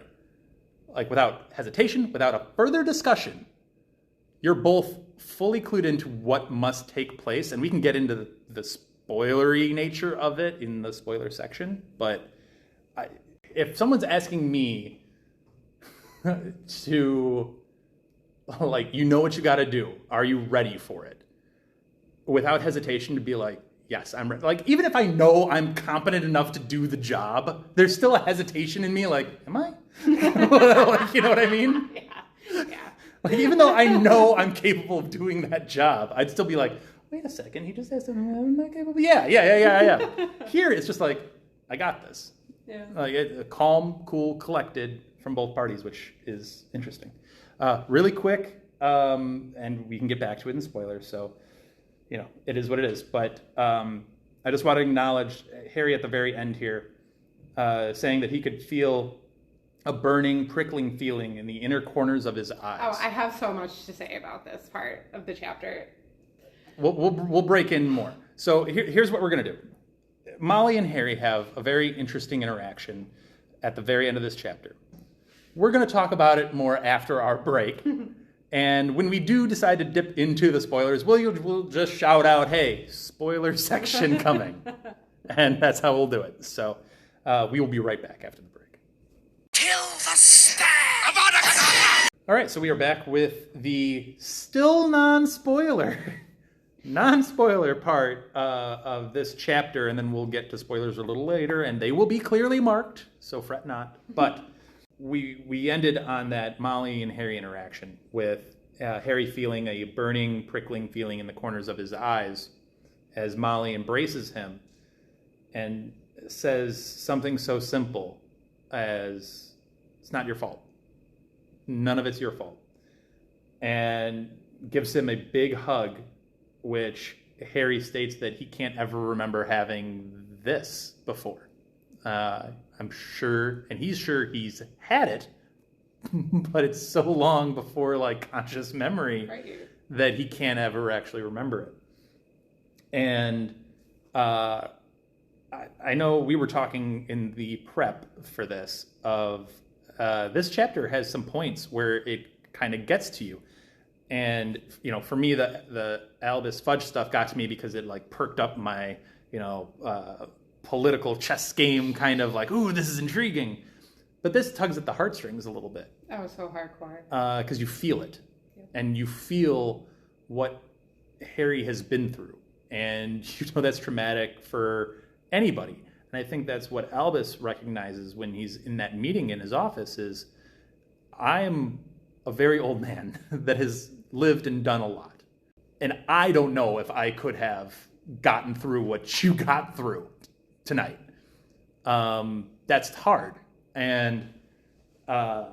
Without hesitation, without a further discussion, you're both fully clued into what must take place, and we can get into the spoilery nature of it in the spoiler section, but if someone's asking me to, you know what you got to do, are you ready for it? Without hesitation to be yes, I'm ready. Even if I know I'm competent enough to do the job, there's still a hesitation in me, am I? You know what I mean? Yeah. Even though I know I'm capable of doing that job, I'd still be wait a second, he just asked him, am I capable? Yeah. Here, it's just I got this. Yeah. Calm, cool, collected from both parties, which is interesting. Really quick, and we can get back to it in spoilers, so, it is what it is. But I just want to acknowledge Harry at the very end here, saying that he could feel a burning, prickling feeling in the inner corners of his eyes. Oh, I have so much to say about this part of the chapter. We'll break in more. So here's what we're going to do. Molly and Harry have a very interesting interaction at the very end of this chapter. We're going to talk about it more after our break. And when we do decide to dip into the spoilers, we'll just shout out, hey, spoiler section coming. And that's how we'll do it. So we will be right back after the break. Kill the stag! All right, so we are back with the still non-spoiler part of this chapter, and then we'll get to spoilers a little later, and they will be clearly marked, so fret not. But we ended on that Molly and Harry interaction with Harry feeling a burning, prickling feeling in the corners of his eyes as Molly embraces him and says something so simple as, it's not your fault. None of it's your fault. And gives him a big hug, which Harry states that he can't ever remember having this before. I'm sure, and he's sure he's had it, but it's so long before like conscious memory that he can't ever actually remember it. And I know we were talking in the prep for this of this chapter has some points where it kind of gets to you. And, you know, for me, the Albus Fudge stuff got to me because it like perked up my, you know, political chess game kind of like, ooh, this is intriguing. But this tugs at the heartstrings a little bit. Oh, so hardcore. Because you feel it. Yep. And you feel what Harry has been through. And you know that's traumatic for anybody. And I think that's what Albus recognizes when he's in that meeting in his office is, I am a very old man that has lived and done a lot. And I don't know if I could have gotten through what you got through tonight. That's hard. And I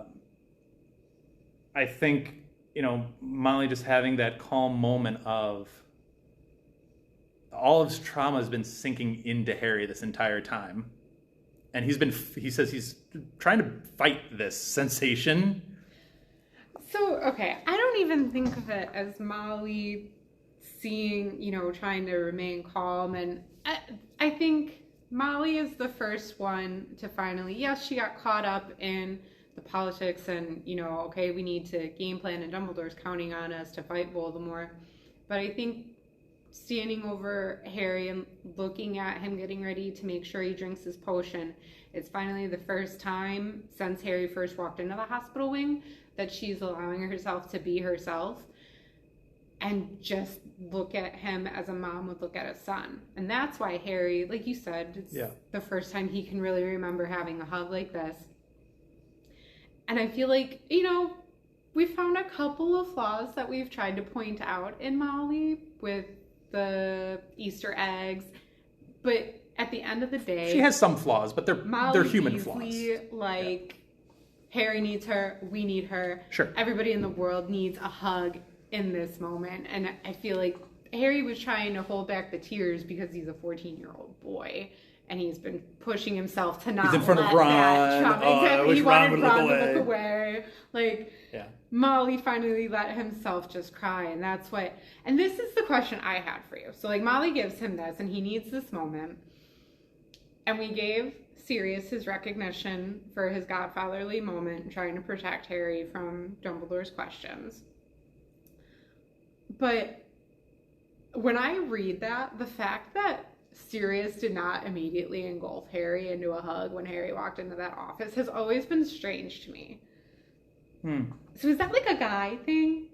think, you know, Molly just having that calm moment of all of his trauma has been sinking into Harry this entire time. And he says he's trying to fight this sensation. So, okay, I don't even think of it as Molly seeing, you know, trying to remain calm. And I think Molly is the first one to finally, yes, she got caught up in the politics and, you know, okay, we need to game plan and Dumbledore's counting on us to fight Voldemort. But I think standing over Harry and looking at him getting ready to make sure he drinks his potion, it's finally the first time since Harry first walked into the hospital wing that she's allowing herself to be herself and just look at him as a mom would look at a son. And that's why Harry, like you said, it's the first time he can really remember having a hug like this. And I feel like, you know, we found a couple of flaws that we've tried to point out in Molly with the Easter eggs, but at the end of the day, she has some flaws, but they're human Weasley, flaws. Like Harry needs her, we need her. Sure. Everybody in the world needs a hug in this moment, and I feel like Harry was trying to hold back the tears because he's a 14-year-old boy, and he's been pushing himself to not. He's in front of Ron. Exactly. He wanted Ron to look look away. Like. Yeah. Molly finally let himself just cry, and that's what, and this is the question I had for you. So like Molly gives him this and he needs this moment, and we gave Sirius his recognition for his godfatherly moment trying to protect Harry from Dumbledore's questions. But when I read that, the fact that Sirius did not immediately engulf Harry into a hug when Harry walked into that office has always been strange to me. So is that like a guy thing?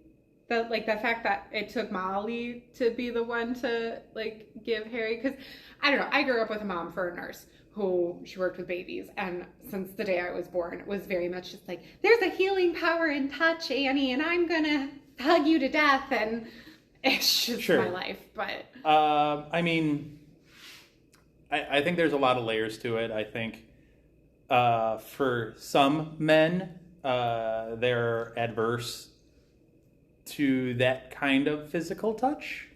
That like the fact that it took Molly to be the one to like give Harry, because I don't know, I grew up with a mom for a nurse who she worked with babies, and since the day I was born it was very much just like, there's a healing power in touch, Annie, and I'm gonna hug you to death, and it's just my life. But I mean, I think there's a lot of layers to it. I think for some men they're adverse to that kind of physical touch,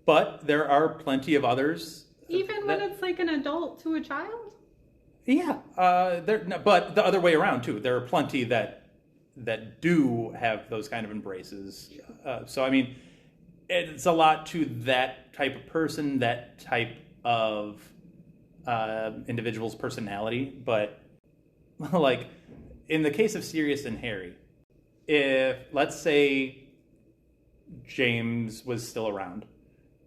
but there are plenty of others. Even when it's like an adult to a child? Yeah, but the other way around too. There are plenty that do have those kind of embraces. So I mean, it's a lot to that type of person, that type of individual's personality. But like in the case of Sirius and Harry, if let's say James was still around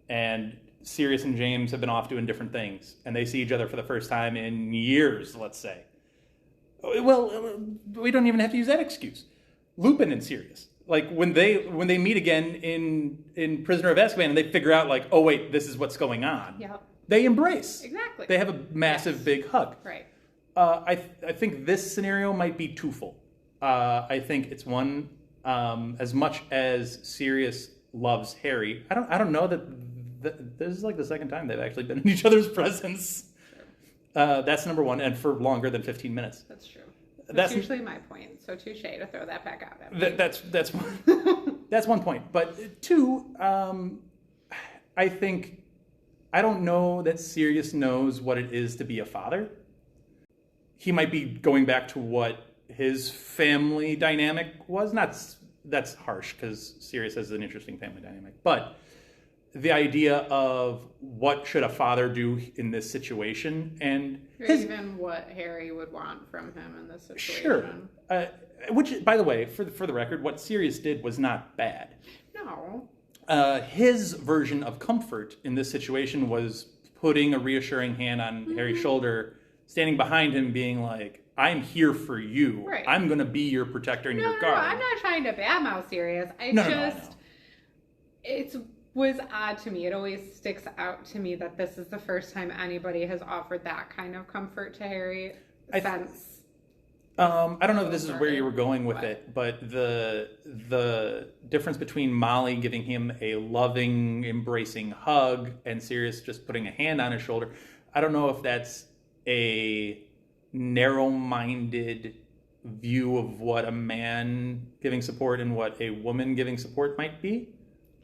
and Sirius and James have been off doing different things and they see each other for the first time in years, let's say. Well, we don't even have to use that excuse. Lupin and Sirius, like when they meet again in Prisoner of Azkaban and they figure out like, oh wait, this is what's going on. Yep. They embrace. Exactly. They have a massive big hug. Right. I think this scenario might be twofold. I think it's one, as much as Sirius loves Harry, I don't know that this is like the second time they've actually been in each other's presence. That's number one, and for longer than 15 minutes. That's true. That's usually my point. So touche to throw that back out at me. That's one, that's one point. But two, I think I don't know that Sirius knows what it is to be a father. He might be going back to what his family dynamic was. That's harsh, because Sirius has an interesting family dynamic. But the idea of what should a father do in this situation, and even what Harry would want from him in this situation. Sure. Which, by the way, for the record, what Sirius did was not bad. No. His version of comfort in this situation was putting a reassuring hand on Harry's shoulder, standing behind him, being like, I'm here for you. Right. I'm going to be your protector and your guard. No, I'm not trying to badmouth Sirius. It was odd to me. It always sticks out to me that this is the first time anybody has offered that kind of comfort to Harry since... I don't know if this is where you were going with it, but the difference between Molly giving him a loving, embracing hug and Sirius just putting a hand on his shoulder, I don't know if that's a narrow-minded view of what a man giving support and what a woman giving support might be.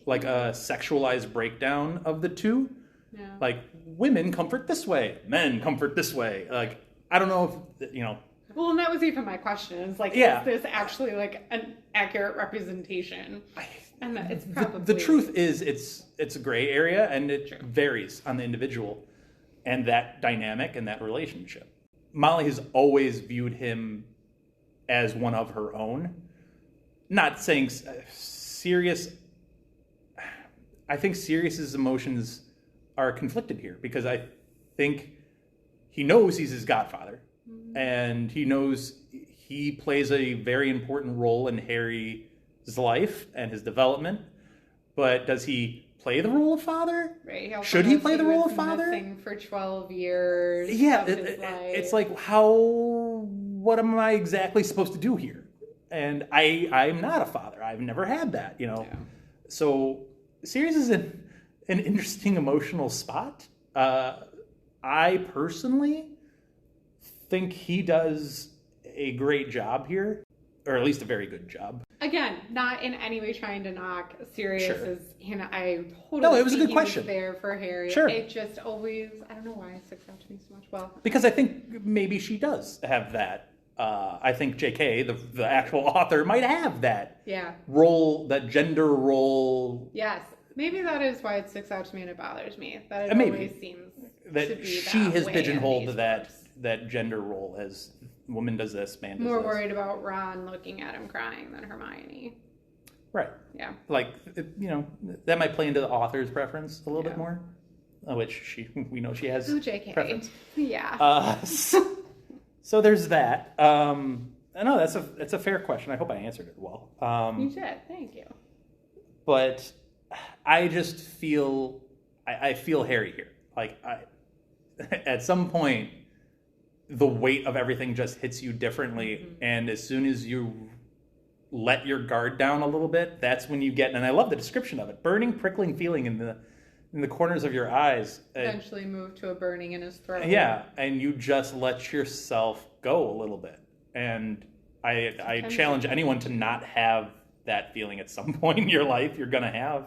Like a sexualized breakdown of the two. Yeah. Like, women comfort this way, men comfort this way. Like, I don't know if, Well, and that was even my question. It's like, yeah. Is this actually like an accurate representation? And it's probably... The truth is it's a gray area, and it varies on the individual and that dynamic and that relationship. Molly has always viewed him as one of her own. Not saying Sirius... I think Sirius's emotions are conflicted here, because I think he knows he's his godfather. And he knows he plays a very important role in Harry's life and his development. But does he play the role of father? Right. Should he play the role of father? Missing for 12 years. Yeah, it's like, what am I exactly supposed to do here? And I'm not a father. I've never had that, Yeah. So Sirius is in an interesting emotional spot. I personally think he does a great job here, or at least a very good job. Again, not in any way trying to knock Sirius's. Sure. I totally. No, it was a good he question. Was there for Harry. Sure. It just always. I don't know why it sticks out to me so much. Well, because I think maybe she does have that. I think J.K., the actual author, might have that. Yeah. Role, that gender role. Yes. Maybe that is why it sticks out to me and it bothers me. That it maybe. Always seems that to be she that has way pigeonholed in that gender role as woman does this, man does more this. worried about Ron looking at him crying than Hermione. Right. Yeah. Like, that might play into the author's preference a little bit more, which we know she has preference. Yeah. So there's that. No, that's a fair question. I hope I answered it well. You did. Thank you. But I just feel I feel Harry here. Like, at some point, the weight of everything just hits you differently, and as soon as you let your guard down a little bit, that's when you get. And I love the description of it: burning, prickling feeling in the corners of your eyes. Eventually move to a burning in his throat. Yeah, and you just let yourself go a little bit. And I challenge anyone to not have that feeling at some point in your life. You're going to have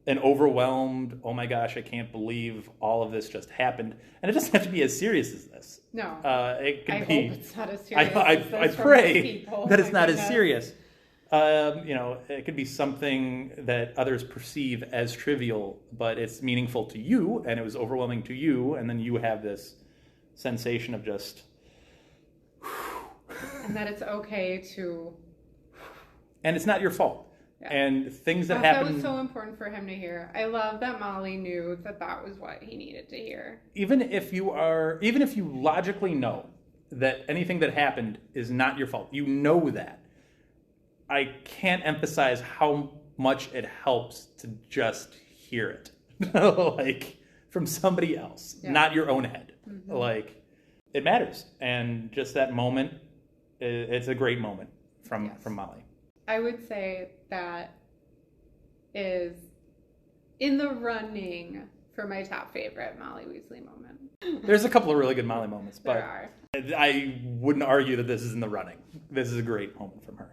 an overwhelmed, oh my gosh, I can't believe all of this just happened. And it doesn't have to be as serious as this. No. It could I be. hope it's not as serious as this I for pray most people. that it's not as serious. It could be something that others perceive as trivial, but it's meaningful to you, and it was overwhelming to you, and then you have this sensation of just... And that it's okay to... And it's not your fault. Yeah. And things that happen... That was so important for him to hear. I love that Molly knew that was what he needed to hear. Even if you logically know that anything that happened is not your fault, you know that. I can't emphasize how much it helps to just hear it. Like, from somebody else, not your own head. Mm-hmm. Like, it matters. And just that moment, it's a great moment from Molly. I would say that is in the running for my top favorite Molly Weasley moment. There's a couple of really good Molly moments, but there are. I wouldn't argue that this is in the running. This is a great moment from her.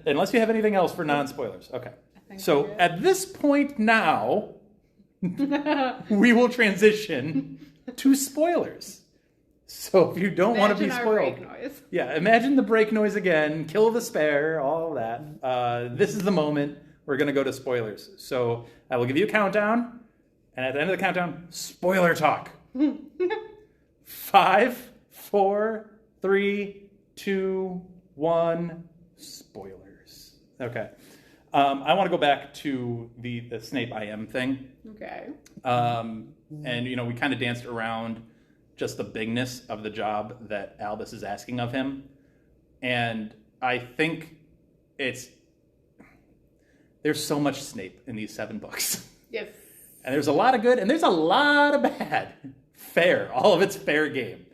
Unless you have anything else for non-spoilers. Okay. So at this point now, we will transition to spoilers. So if you don't want to be spoiled, break noise. Yeah, imagine the break noise again, kill the spare, all of that. This is the moment we're going to go to spoilers. So I will give you a countdown, and at the end of the countdown, spoiler talk. 5, 4, 3, 2, 1, spoilers. Okay. I want to go back to the Snape I am thing. Okay. And, we kind of danced around just the bigness of the job that Albus is asking of him. And I think there's so much Snape in these 7 books. Yes. And there's a lot of good, and there's a lot of bad. Fair. All of it's fair game.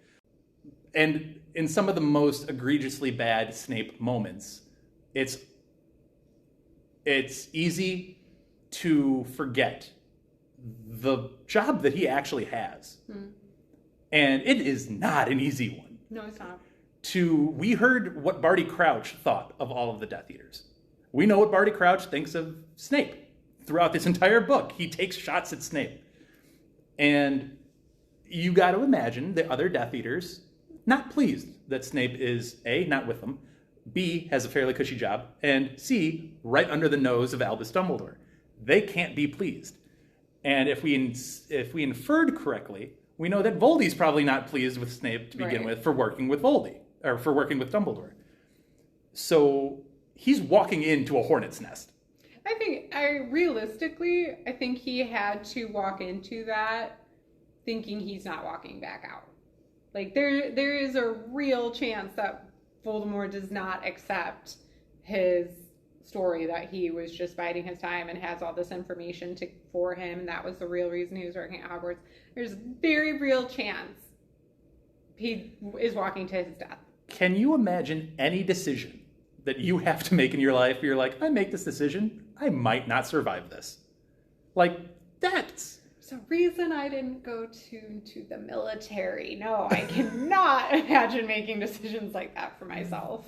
And in some of the most egregiously bad Snape moments, it's easy to forget the job that he actually has. And it is not an easy one. No, it's not. We heard what Barty Crouch thought of all of the Death Eaters. We know what Barty Crouch thinks of Snape. Throughout this entire book, he takes shots at Snape. And you got to imagine the other Death Eaters not pleased that Snape is A, not with them, B, has a fairly cushy job, and C, right under the nose of Albus Dumbledore. They can't be pleased. And if we inferred correctly, we know that Voldy's probably not pleased with Snape to begin with for working with Voldy, or for working with Dumbledore. So he's walking into a hornet's nest. I think he had to walk into that thinking he's not walking back out. Like, there is a real chance that Voldemort does not accept his story that he was just biding his time and has all this information for him, and that was the real reason he was working at Hogwarts. There's a very real chance he is walking to his death. Can you imagine any decision that you have to make in your life where you're like, I make this decision, I might not survive this? Like, that's... There's a reason I didn't go to the military. No, I cannot imagine making decisions like that for myself.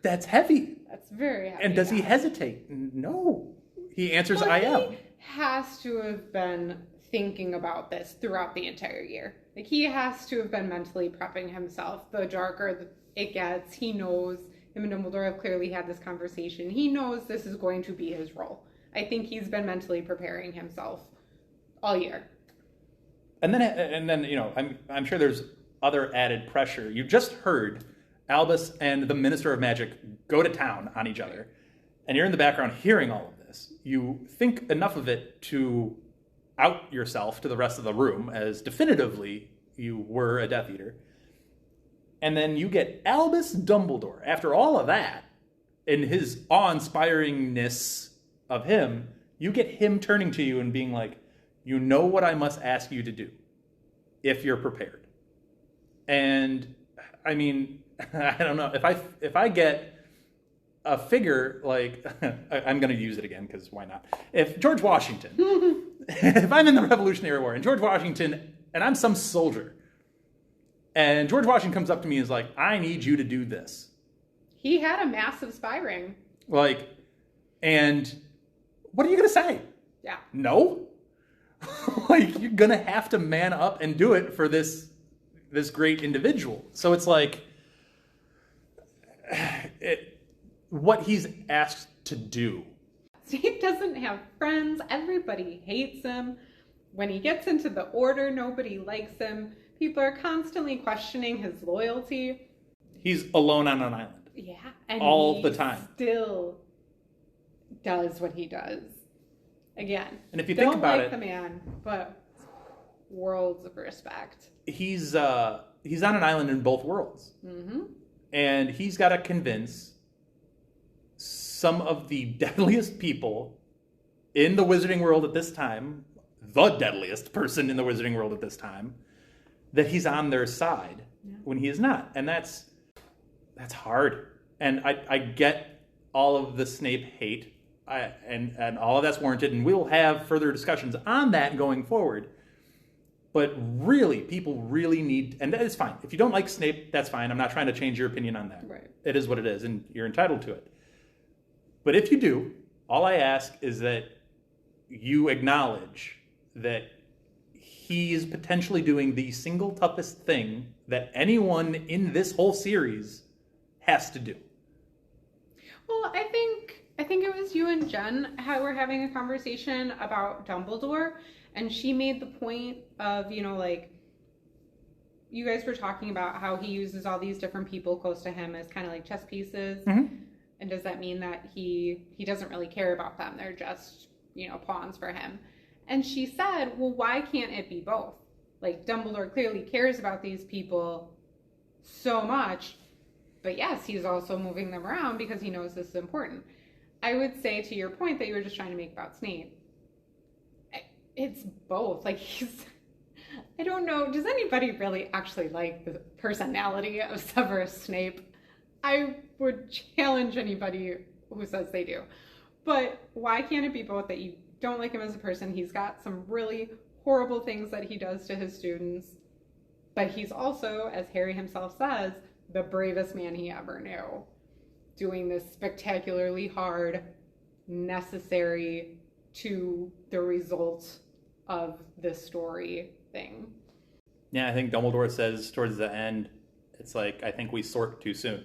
That's heavy. That's very heavy. And does he hesitate? No. He answers, I am. He has to have been thinking about this throughout the entire year. Like, he has to have been mentally prepping himself. The darker it gets, he knows. Him and Dumbledore have clearly had this conversation. He knows this is going to be his role. I think he's been mentally preparing himself all year. And then I'm sure there's other added pressure. You just heard Albus and the Minister of Magic go to town on each other, and you're in the background hearing all of this. You think enough of it to out yourself to the rest of the room as definitively you were a Death Eater. And then you get Albus Dumbledore, after all of that, in his awe-inspiringness of him, you get him turning to you and being like, you know what I must ask you to do, if you're prepared. And, I mean, I don't know, if I get a figure like, I'm going to use it again, because why not? If George Washington, if I'm in the Revolutionary War, and George Washington, and I'm some soldier, and George Washington comes up to me and is like, I need you to do this. He had a massive spy ring. Like, and what are you going to say? Yeah. No? Like, you're going to have to man up and do it for this great individual. So it's like, what he's asked to do. Snape doesn't have friends. Everybody hates him. When he gets into the Order, nobody likes him. People are constantly questioning his loyalty. He's alone on an island. Yeah. And all the time. Still does what he does. Again. And if you think about it, the man, but worlds of respect. He's on an island in both worlds. Mm-hmm. And he's got to convince some of the deadliest people in the wizarding world at this time, the deadliest person in the wizarding world at this time, that he's on their side when he is not. And that's hard. And I get all of the Snape hate, and all of that's warranted, and we'll have further discussions on that going forward. But really, people really need, and that is fine. If you don't like Snape, that's fine. I'm not trying to change your opinion on that. Right. It is what it is, and you're entitled to it. But if you do, all I ask is that you acknowledge that he is potentially doing the single toughest thing that anyone in this whole series has to do. Well, I think it was you and Jen how were having a conversation about Dumbledore, and she made the point of, you know, like, you guys were talking about how he uses all these different people close to him as kind of like chess pieces. Mm-hmm. And does that mean that he doesn't really care about them? They're just, you know, pawns for him. And she said, well, why can't it be both? Like, Dumbledore clearly cares about these people so much, but yes, he's also moving them around because he knows this is important. I would say, to your point that you were just trying to make about Snape, it's both. Like, I don't know, does anybody really actually like the personality of Severus Snape? I would challenge anybody who says they do. But why can't it be both, that you don't like him as a person? He's got some really horrible things that he does to his students, but he's also, as Harry himself says, the bravest man he ever knew, doing this spectacularly hard, necessary to the results of this story thing. Yeah, I think Dumbledore says towards the end, it's like, I think we sort too soon.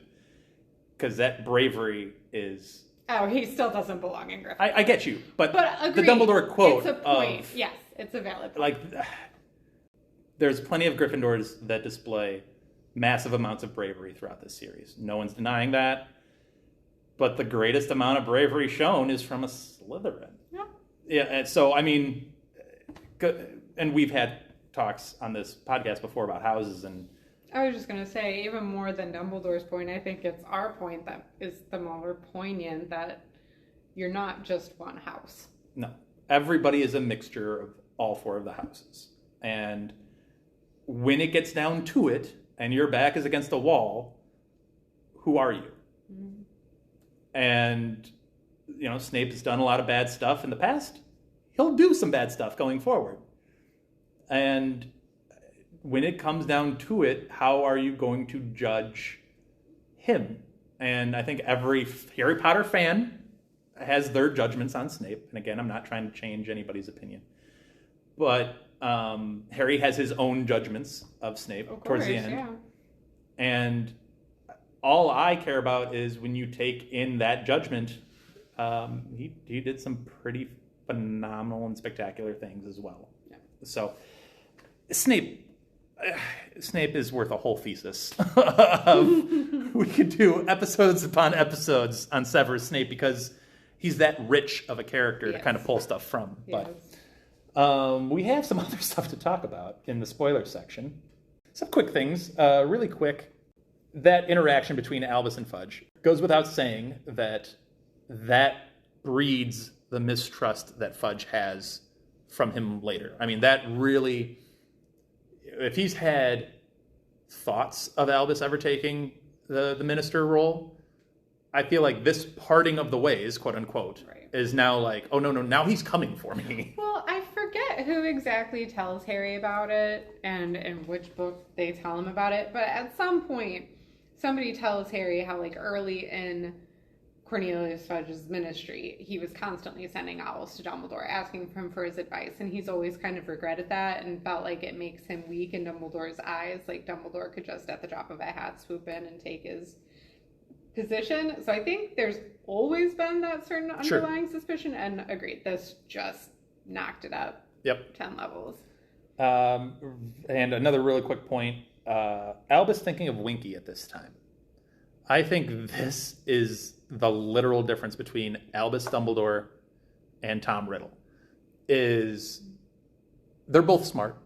Because that bravery is... Oh, he still doesn't belong in Gryffindor. I get you, but the agreed. Dumbledore quote it's a point. of... Yes, it's a valid point. Like, there's plenty of Gryffindors that display massive amounts of bravery throughout this series. No one's denying that. But the greatest amount of bravery shown is from a Slytherin. Yeah. Yeah, and so, I mean... And we've had talks on this podcast before about houses, and I was just going to say, even more than Dumbledore's point, I think it's our point that is the more poignant, that you're not just one house. No. Everybody is a mixture of all four of the houses. And when it gets down to it, and your back is against the wall, who are you? Mm-hmm. And, you know, Snape has done a lot of bad stuff in the past. He'll do some bad stuff going forward. And when it comes down to it, how are you going to judge him? And I think every Harry Potter fan has their judgments on Snape. And again, I'm not trying to change anybody's opinion. But Harry has his own judgments of Snape towards the end. Yeah. And all I care about is when you take in that judgment, he did some pretty phenomenal and spectacular things as well. Yeah. So Snape is worth a whole thesis. We could do episodes upon episodes on Severus Snape because he's that rich of a character to kind of pull stuff from. Yes. But we have some other stuff to talk about in the spoiler section. Some quick things, really quick. That interaction between Albus and Fudge goes without saying that breeds the mistrust that Fudge has from him later. I mean, that really, if he's had thoughts of Albus ever taking the minister role, I feel like this parting of the ways, quote unquote, right, is now like, oh, no, now he's coming for me. Well, I forget who exactly tells Harry about it and in which book they tell him about it, but at some point, somebody tells Harry how, like, early in Cornelius Fudge's ministry, he was constantly sending owls to Dumbledore, asking him for his advice, and he's always kind of regretted that and felt like it makes him weak in Dumbledore's eyes, like Dumbledore could just at the drop of a hat swoop in and take his position. So I think there's always been that certain underlying suspicion, and agreed, this just knocked it up 10 levels. And another really quick point, Albus thinking of Winky at this time. I think this is the literal difference between Albus Dumbledore and Tom Riddle. Is they're both smart.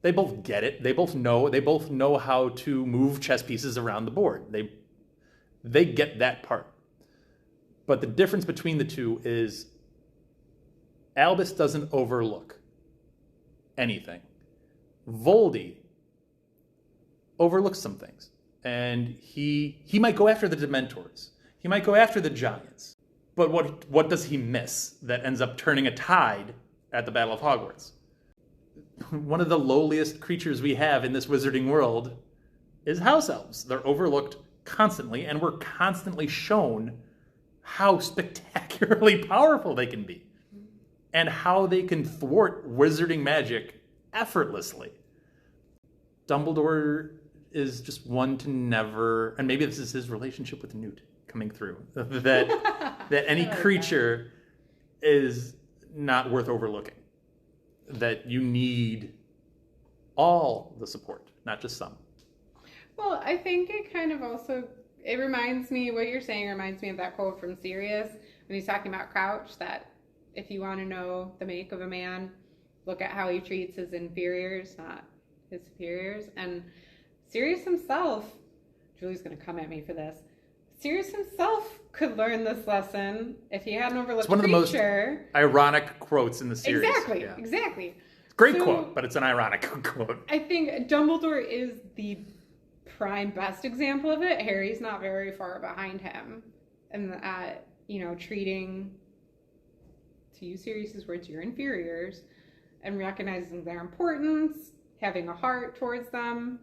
They both get it. They both know how to move chess pieces around the board. They get that part. But the difference between the two is Albus doesn't overlook anything. Voldy overlooks some things. And he might go after the Dementors. He might go after the Giants. But what does he miss that ends up turning a tide at the Battle of Hogwarts? One of the lowliest creatures we have in this wizarding world is house elves. They're overlooked constantly, and we're constantly shown how spectacularly powerful they can be. and how they can thwart wizarding magic effortlessly. Dumbledore is just one to never, and maybe this is his relationship with Newt coming through, that any creature is not worth overlooking. That you need all the support, not just some. Well, I think it kind of also, it reminds me, what you're saying reminds me of that quote from Sirius when he's talking about Crouch, that if you want to know the make of a man, look at how he treats his inferiors, not his superiors. And Sirius himself, Julie's going to come at me for this, Sirius himself could learn this lesson if he hadn't overlooked It's one of the most ironic quotes in the series. Exactly. Great quote, but it's an ironic quote. I think Dumbledore is the prime best example of it. Harry's not very far behind him. And treating, to use Sirius's words, your inferiors, and recognizing their importance, having a heart towards them,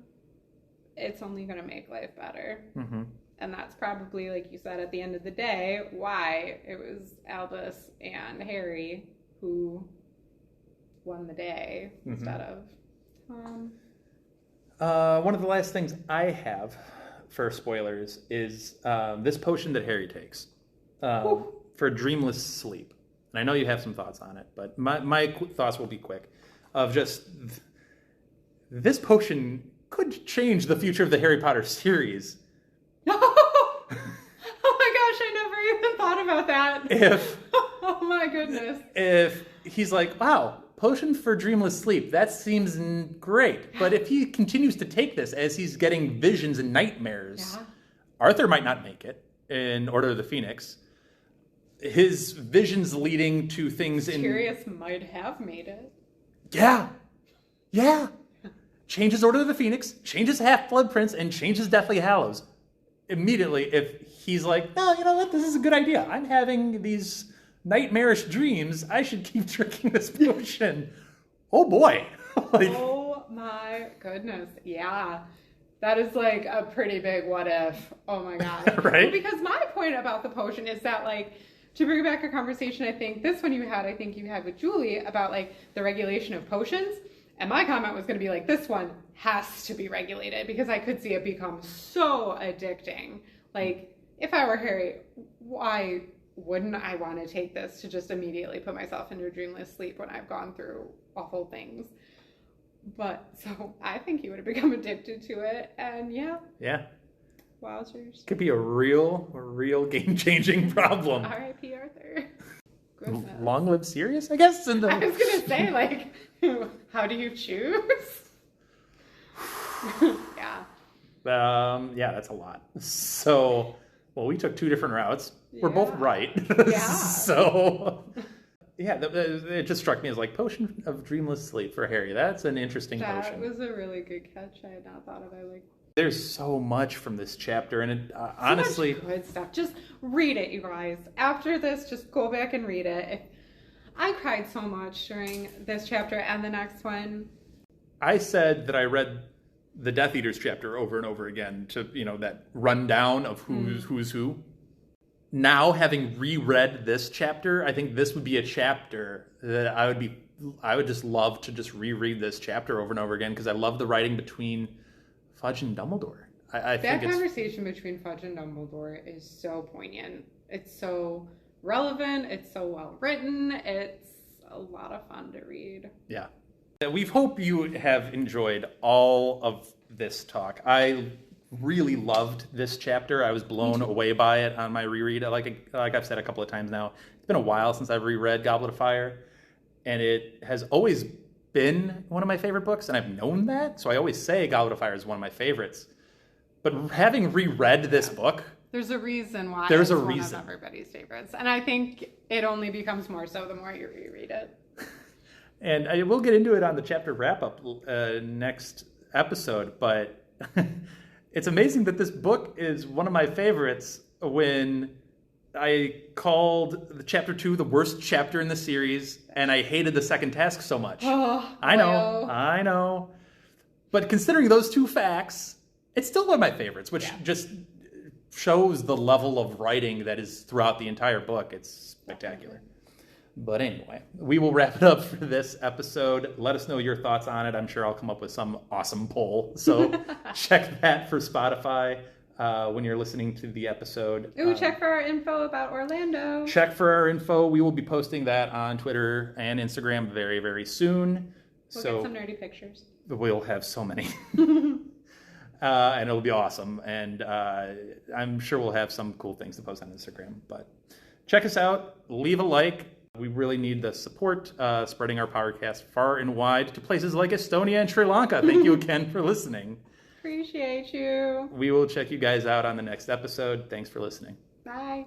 it's only going to make life better. Mm-hmm. And that's probably, like you said, at the end of the day, why it was Albus and Harry who won the day instead of Tom. One of the last things I have for spoilers is this potion that Harry takes for dreamless sleep. And I know you have some thoughts on it, but my thoughts will be quick. Of just, this potion could change the future of the Harry Potter series. Oh my gosh, I never even thought about that. Oh my goodness. If he's like, wow, potion for dreamless sleep, that seems great. But if he continues to take this as he's getting visions and nightmares, Arthur might not make it in Order of the Phoenix. His visions leading to things Sirius might have made it. Yeah. Changes Order of the Phoenix, changes Half-Blood Prince, and changes Deathly Hallows. Immediately, if he's like, no, you know what, this is a good idea. I'm having these nightmarish dreams. I should keep drinking this potion. Oh boy. Oh my goodness. Yeah. That is like a pretty big what if. Oh my God. Right? Well, because my point about the potion is that, like, to bring back a conversation, I think you had with Julie about like the regulation of potions. And my comment was going to be like, this one has to be regulated because I could see it become so addicting. Like, if I were Harry, why wouldn't I want to take this to just immediately put myself into a dreamless sleep when I've gone through awful things? But so I think he would have become addicted to it. And yeah. Wowzers. Could be a real game-changing problem. R.I.P. Arthur. Long live Sirius, I guess? I was going to say, like, how do you choose? Yeah. That's a lot. So, well, we took two different routes. We're both right. Yeah. So, it just struck me as like potion of dreamless sleep for Harry. That's an interesting potion. That was a really good catch. I had not thought of it. There's so much from this chapter, and it, honestly, much good stuff. Just read it, you guys. After this, just go back and read it. I cried so much during this chapter and the next one. I said that I read the Death Eaters chapter over and over again to, that rundown of who's who. Now, having reread this chapter, I think this would be a chapter that I would just love to just reread this chapter over and over again because I love the writing between Fudge and Dumbledore. I think that conversation between Fudge and Dumbledore is so poignant. It's so relevant. It's so well written. It's a lot of fun to read. Yeah. We hope you have enjoyed all of this talk. I really loved this chapter. I was blown away by it on my reread. Like I've said a couple of times now, it's been a while since I've reread Goblet of Fire, and it has always been one of my favorite books, and I've known that, so I always say Goblet of Fire is one of my favorites. But having reread this book, there's a reason why it's one of everybody's favorites, and I think it only becomes more so the more you reread it. And I will get into it on the chapter wrap-up next episode, but it's amazing that this book is one of my favorites when I called the chapter 2 the worst chapter in the series, and I hated the second task so much. Oh, I know. But considering those two facts, it's still one of my favorites, which just shows the level of writing that is throughout the entire book. It's spectacular. But anyway, we will wrap it up for this episode. Let us know your thoughts on it. I'm sure I'll come up with some awesome poll. So check that for Spotify when you're listening to the episode. Ooh, check for our info about Orlando. Check for our info. We will be posting that on Twitter and Instagram very, very soon. We'll get some nerdy pictures. We'll have so many. And it'll be awesome. And I'm sure we'll have some cool things to post on Instagram. But check us out. Leave a like. We really need the support, spreading our podcast far and wide to places like Estonia and Sri Lanka. Thank you again for listening. Appreciate you. We will check you guys out on the next episode. Thanks for listening. Bye.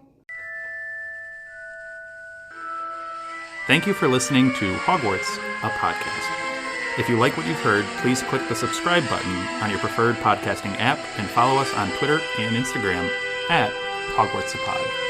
Thank you for listening to Hogwarts, a podcast. If you like what you've heard, please click the subscribe button on your preferred podcasting app and follow us on Twitter and Instagram at Hogwarts a Pod.